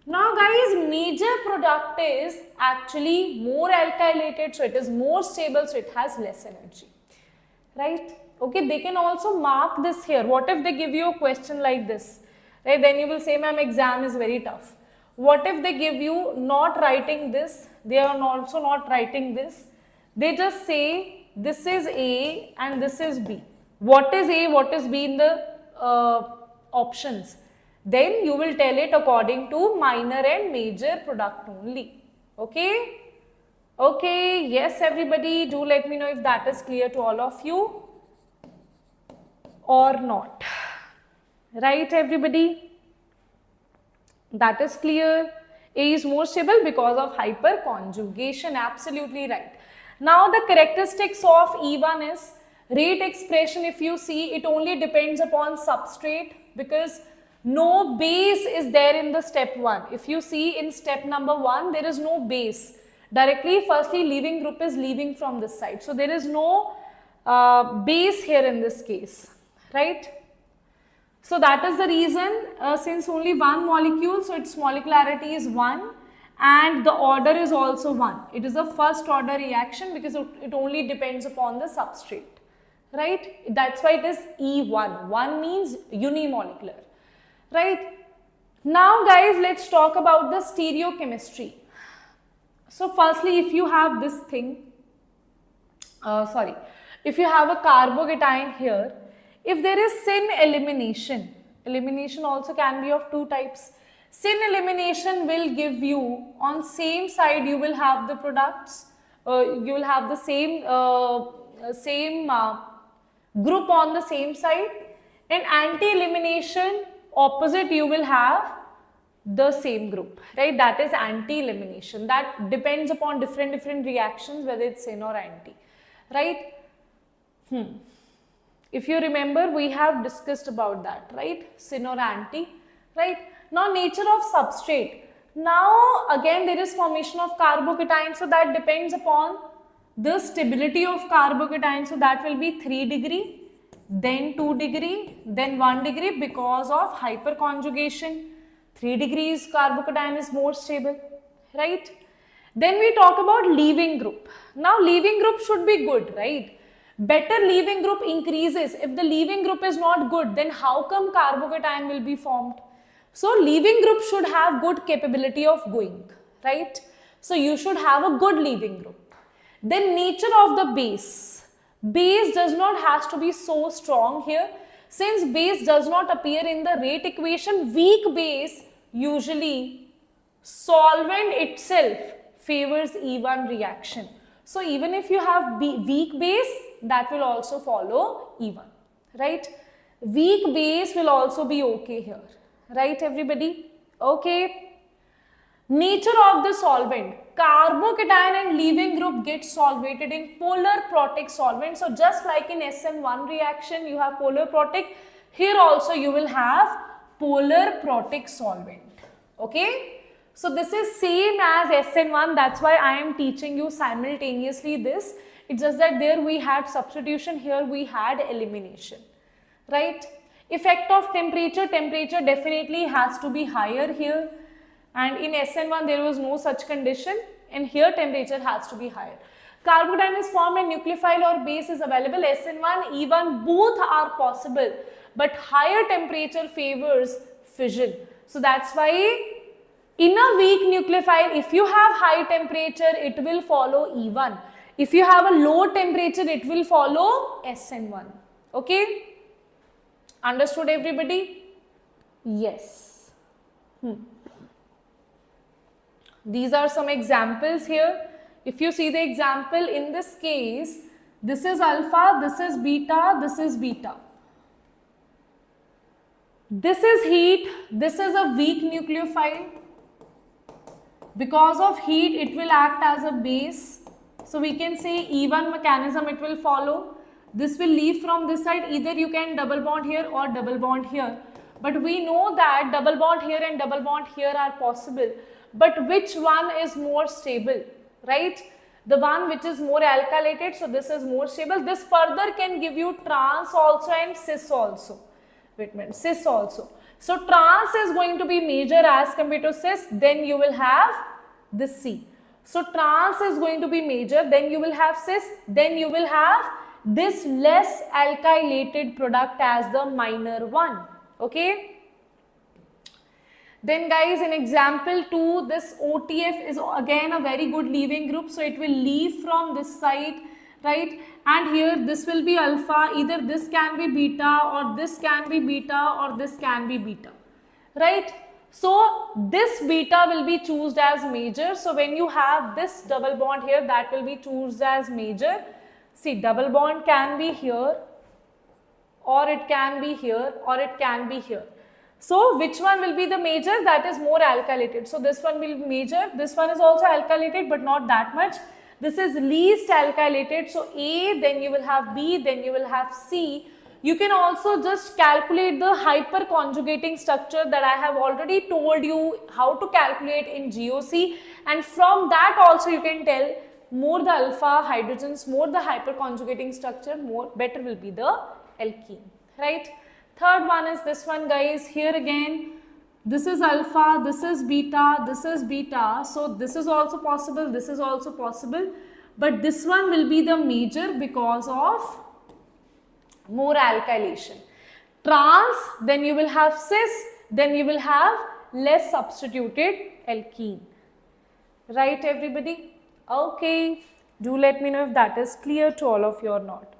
Now guys, major product is actually more alkylated, so it is more stable, so it has less energy. Right? Okay, they can also mark this here. What if they give you a question like this? Right? Then you will say, ma'am, exam is very tough. What if they give you not writing this, they are also not writing this, they just say this is A and this is B. What is A, what is B in the options? Then you will tell it according to minor and major product only. Okay? Okay, yes everybody, do let me know if that is clear to all of you or not. Right, everybody? That is clear. A is more stable because of hyperconjugation. Absolutely right. Now the characteristics of E1 is rate expression. If you see, it only depends upon substrate because no base is there in the step 1. If you see in step number 1, there is no base. Directly, firstly, leaving group is leaving from this side. So there is no base here in this case. Right? So that is the reason, since only 1 molecule, so its molecularity is 1 and the order is also 1. It is a first order reaction because it only depends upon the substrate. Right? That's why it is E1. 1 means unimolecular. Right? Now guys, let's talk about the stereochemistry. So firstly, if you have this thing, if you have a carbocation here, if there is syn elimination, elimination also can be of 2 types. Syn elimination will give you on same side you will have the products, you will have the same group on the same side, and anti-elimination opposite you will have the same group, right? That is anti-elimination. That depends upon different reactions, whether it's syn or anti, right? If you remember, we have discussed about that, right? Syn or anti, right? Now, nature of substrate. Now, again, there is formation of carbocation, so that depends upon the stability of carbocation. So, that will be 3 degree, then 2 degree, then 1 degree because of hyperconjugation. 3 degrees carbocation is more stable, right? Then we talk about leaving group. Now, leaving group should be good, right? Better leaving group increases. If the leaving group is not good, then how come carbocation will be formed? So, leaving group should have good capability of going, right? So, you should have a good leaving group. Then nature of the base. Base does not have to be so strong here. Since base does not appear in the rate equation, weak base usually solvent itself favors E1 reaction. So even if you have weak base, that will also follow even, right? Weak base will also be okay here, right everybody? Okay. Nature of the solvent. Carbocation and leaving group get solvated in polar protic solvent. So just like in SN1 reaction, you have polar protic. Here also you will have polar protic solvent. Okay. So this is same as SN1. That's why I am teaching you simultaneously this. It's just that there we had substitution. Here we had elimination. Right. Effect of temperature. Temperature definitely has to be higher here. And in SN1 there was no such condition, and here temperature has to be higher. Carbocation is formed and nucleophile or base is available. SN1, even both are possible, but higher temperature favors fission. So that's why in a weak nucleophile, if you have high temperature, it will follow E1. If you have a low temperature, it will follow SN1. Okay? Understood everybody? Yes. These are some examples here. If you see the example in this case, this is alpha, this is beta, this is beta. This is heat, this is a weak nucleophile. Because of heat, it will act as a base. So we can say E1 mechanism it will follow. This will leave from this side. Either you can double bond here or double bond here. But we know that double bond here and double bond here are possible. But which one is more stable, right? The one which is more alkylated, so this is more stable. This further can give you trans also and cis also. Wait a minute, cis also. So trans is going to be major as compared to cis, then you will have this C. So trans is going to be major, then you will have cis, then you will have this less alkylated product as the minor one, okay? Then guys, in example 2, this OTF is again a very good leaving group. So it will leave from this side, right? And here this will be alpha. Either this can be beta or this can be beta or this can be beta, right? So this beta will be chosen as major. So when you have this double bond here, that will be chosen as major. See, double bond can be here, or it can be here, or it can be here. So which one will be the major? That is more alkylated. So this one will be major. This one is also alkylated, but not that much. This is least alkylated. So A, then you will have B, then you will have C. You can also just calculate the hyperconjugating structure that I have already told you how to calculate in GOC. And from that also you can tell more the alpha hydrogens, more the hyperconjugating structure, more better will be the alkene, right? Third one is this one guys. Here again, this is alpha, this is beta, this is beta. So this is also possible, this is also possible. But this one will be the major because of more alkylation. Trans, then you will have cis, then you will have less substituted alkene. Right everybody? Okay. Do let me know if that is clear to all of you or not.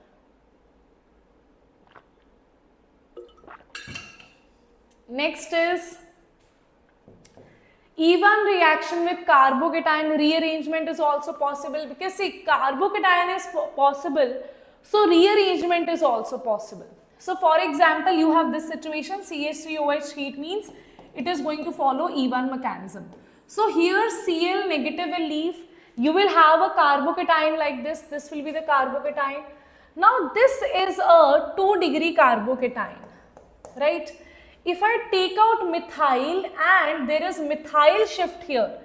Next is even reaction with carbocation rearrangement is also possible, because see, carbocation is possible, so rearrangement is also possible. So for example, you have this situation, CH3OH heat means it is going to follow E1 mechanism. So here Cl negative will leave, you will have a carbocation like this will be the carbocation. Now this is a 2-degree carbocation, right? If I take out methyl and there is methyl shift here,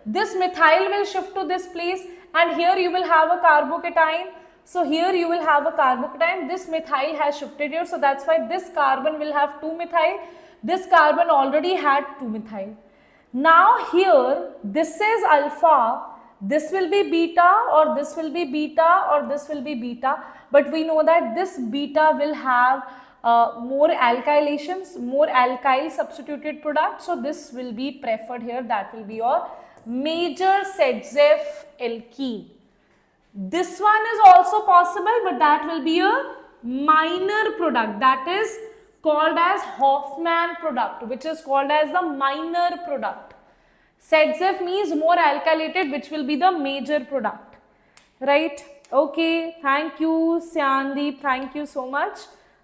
this methyl will shift to this place and here you will have a carbocation. So here you will have a carbocation, this methyl has shifted here, so that's why this carbon will have 2-methyl, this carbon already had 2-methyl. Now here this is alpha, this will be beta or this will be beta or this will be beta, but we know that this beta will have more alkylations, more alkyl substituted product, so this will be preferred here, that will be your major Sedzev alkene. This one is also possible, but that will be a minor product, that is called as Hoffman product, which is called as the minor product. ZZF means more alkylated, which will be the major product, right? Okay, thank you, Syandeep, thank you so much.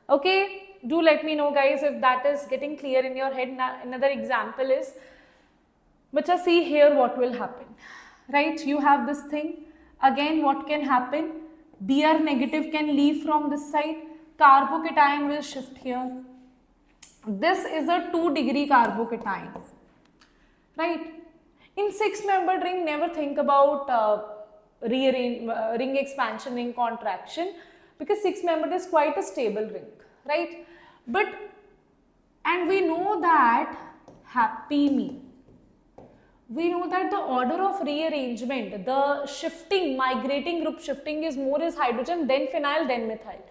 Okay, do let me know guys if that is getting clear in your head. Another example is, Bacha, see here what will happen, right? You have this thing, again what can happen? Br negative can leave from this side, carbocation will shift here. This is a 2-degree carbocation, right? In 6-membered ring, never think about ring expansion, ring contraction, because 6-membered is quite a stable ring, right? But, and we know that happy me. We know that the order of rearrangement, the shifting, migrating group shifting is more is hydrogen, then phenyl, then methyl.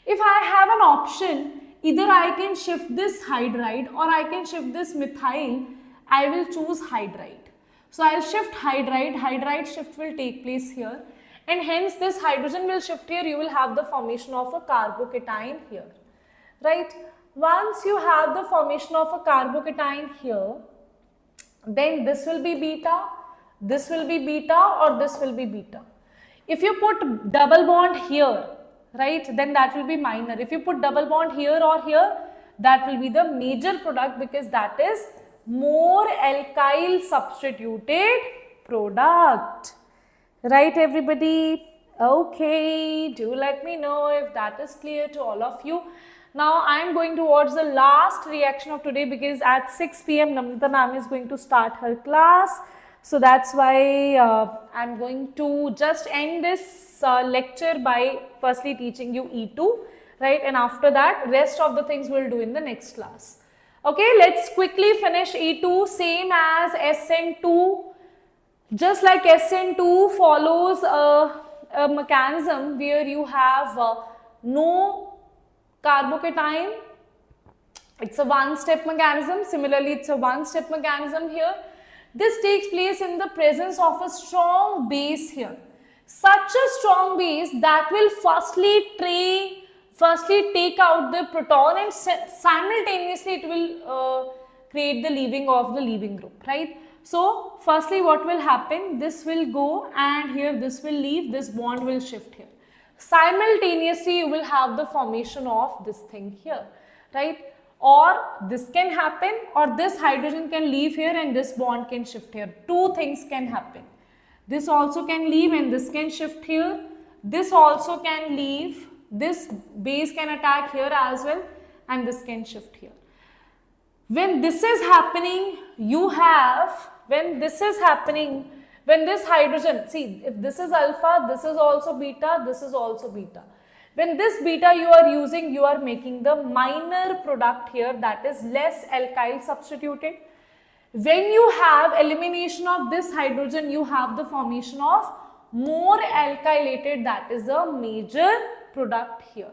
If I have an option, either I can shift this hydride or I can shift this methyl, I will choose hydride. So I'll shift hydride, hydride shift will take place here, and hence this hydrogen will shift here, you will have the formation of a carbocation here, right? Once you have the formation of a carbocation here, then this will be beta, this will be beta, or this will be beta. If you put double bond here, right, then that will be minor. If you put double bond here or here, that will be the major product, because that is more alkyl substituted product, right everybody? Okay, do let me know if that is clear to all of you. Now I am going towards the last reaction of today, because at 6 p.m. Namrata ma'am is going to start her class. So that's why I am going to just end this lecture by firstly teaching you E2, right? And after that, rest of the things we'll do in the next class. Okay, let's quickly finish E2, same as SN2. Just like SN2 follows a mechanism where you have no carbocation, it's a one-step mechanism. Similarly, it's a one-step mechanism here. This takes place in the presence of a strong base here. Such a strong base that will firstly take out the proton, and simultaneously it will create the leaving of the leaving group, right? So firstly what will happen, this will go and here this will leave, this bond will shift here. Simultaneously you will have the formation of this thing here, right? Or this can happen, or this hydrogen can leave here and this bond can shift here. Two things can happen. This also can leave and this can shift here. This also can leave. This base can attack here as well, and this can shift here. When this is happening, when this hydrogen, see, if this is alpha, this is also beta, this is also beta. When this beta you are using, you are making the minor product here, that is less alkyl substituted. When you have elimination of this hydrogen, you have the formation of more alkylated, that is a major product here,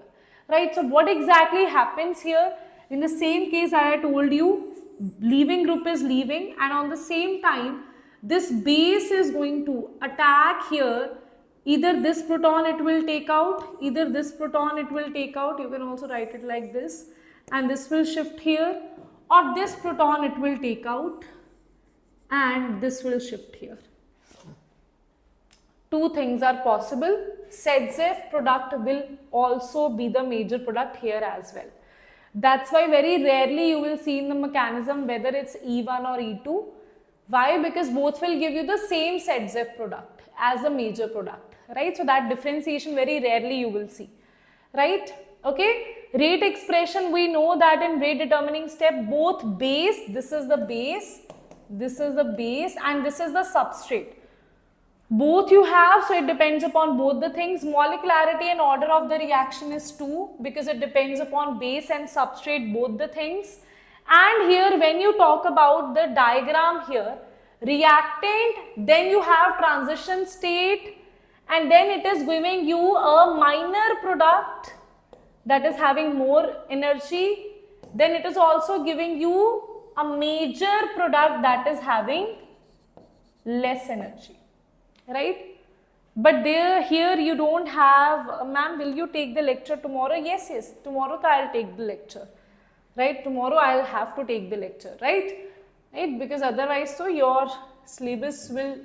right? So what exactly happens here? In the same case I told you, leaving group is leaving, and on the same time this base is going to attack here. Either this proton it will take out, either this proton it will take out, you can also write it like this, and this will shift here, or this proton it will take out and this will shift here. Two things are possible. ZZF product will also be the major product here as well. That's why very rarely you will see in the mechanism whether it's E1 or E2. Why? Because both will give you the same ZZF product as a major product, right? So that differentiation very rarely you will see, right? Okay, rate expression, we know that in rate determining step, both base, this is the base, this is the base, and this is the substrate. Both you have, so it depends upon both the things. Molecularity and order of the reaction is 2 because it depends upon base and substrate, both the things. And here when you talk about the diagram here, reactant, then you have transition state, and then it is giving you a minor product that is having more energy. Then it is also giving you a major product that is having less energy, right? But here you don't have, ma'am, will you take the lecture tomorrow? Yes, yes, tomorrow I'll take the lecture, right? Tomorrow I'll have to take the lecture, right? Right? Because otherwise, so your syllabus will,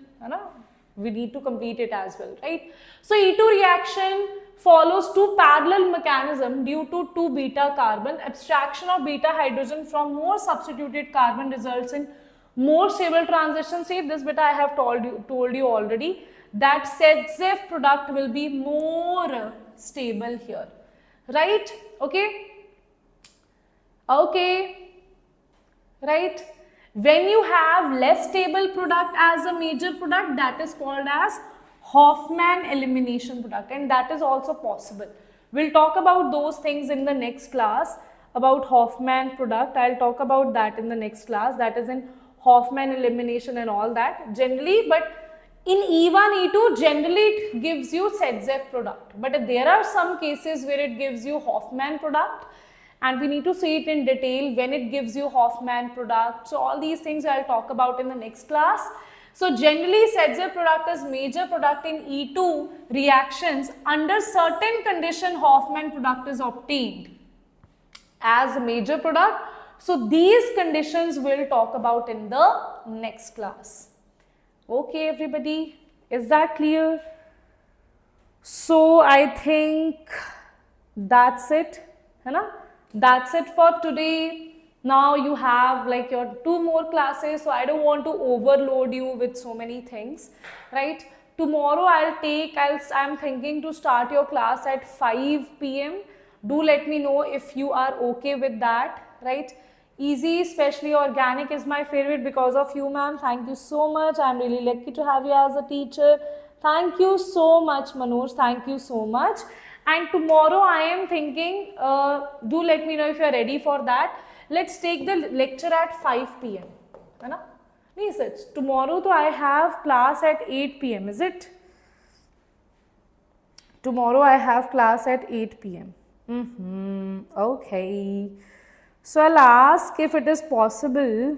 we need to complete it as well, right? So E2 reaction follows two parallel mechanism due to two beta carbon. Abstraction of beta hydrogen from more substituted carbon results in more stable transition state. This bit I have told you already, that ZF product will be more stable here, right? Okay, right? When you have less stable product as a major product, that is called as Hoffman elimination product, and that is also possible. We'll talk about those things in the next class, about Hoffman product. I'll talk about that in the next class, that is in Hoffman elimination and all that generally. But in E1, E2, generally it gives you ZF product, but there are some cases where it gives you Hoffman product, and we need to see it in detail when it gives you Hoffman product. So all these things I'll talk about in the next class. So generally ZF product is major product in E2 reactions. Under certain condition, Hoffman product is obtained as a major product. So these conditions we'll talk about in the next class. Okay everybody, is that clear? So I think that's it, that's it for today. Now you have like your 2 more classes, so I don't want to overload you with so many things, right? Tomorrow I'm thinking to start your class at 5 p.m. Do let me know if you are okay with that, right? Easy, especially organic, is my favorite because of you, ma'am. Thank you so much. I'm really lucky to have you as a teacher. Thank you so much, Manoj. Thank you so much. And tomorrow I am thinking, do let me know if you are ready for that. Let's take the lecture at 5 p.m. Tomorrow I have class at 8 p.m. Is it? Tomorrow I have class at 8 p.m. Okay. So I'll ask if it is possible.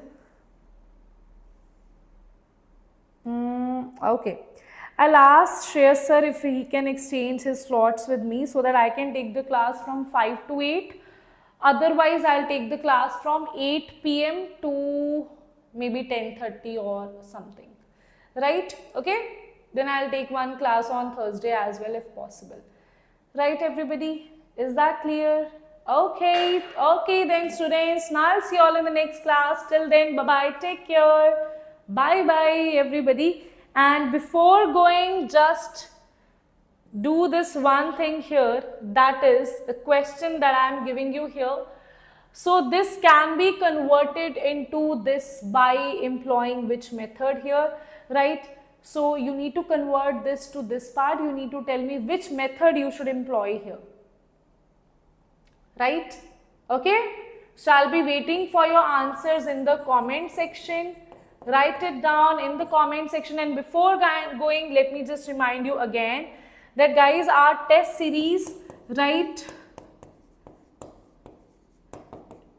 Okay. I'll ask Shreyas sir if he can exchange his slots with me so that I can take the class from 5 to 8. Otherwise, I'll take the class from 8 p.m. to maybe 10:30 or something, right? Okay, then I'll take one class on Thursday as well if possible, right everybody? Is that clear? Okay, then students, now I'll see you all in the next class. Till then, bye-bye, take care, bye-bye everybody. And before going, just do this one thing here, that is the question that I am giving you here. So this can be converted into this by employing which method here, right? So you need to convert this to this part. You need to tell me which method you should employ here, right? Okay, so I'll be waiting for your answers in the comment section. Write it down in the comment section. And before going, let me just remind you again that guys, our test series, right,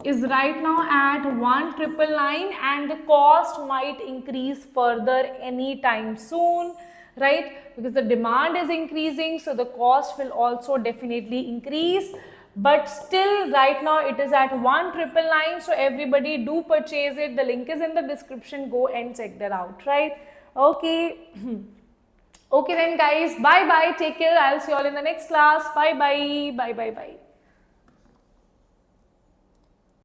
is right now at 1,999 and the cost might increase further anytime soon, right? Because the demand is increasing, so the cost will also definitely increase. But still right now it is at 1,999, so everybody do purchase it. The link is in the description. Go and check that out, right? Okay. Okay then guys, bye bye, take care. I'll see you all in the next class. Bye bye, bye bye, bye.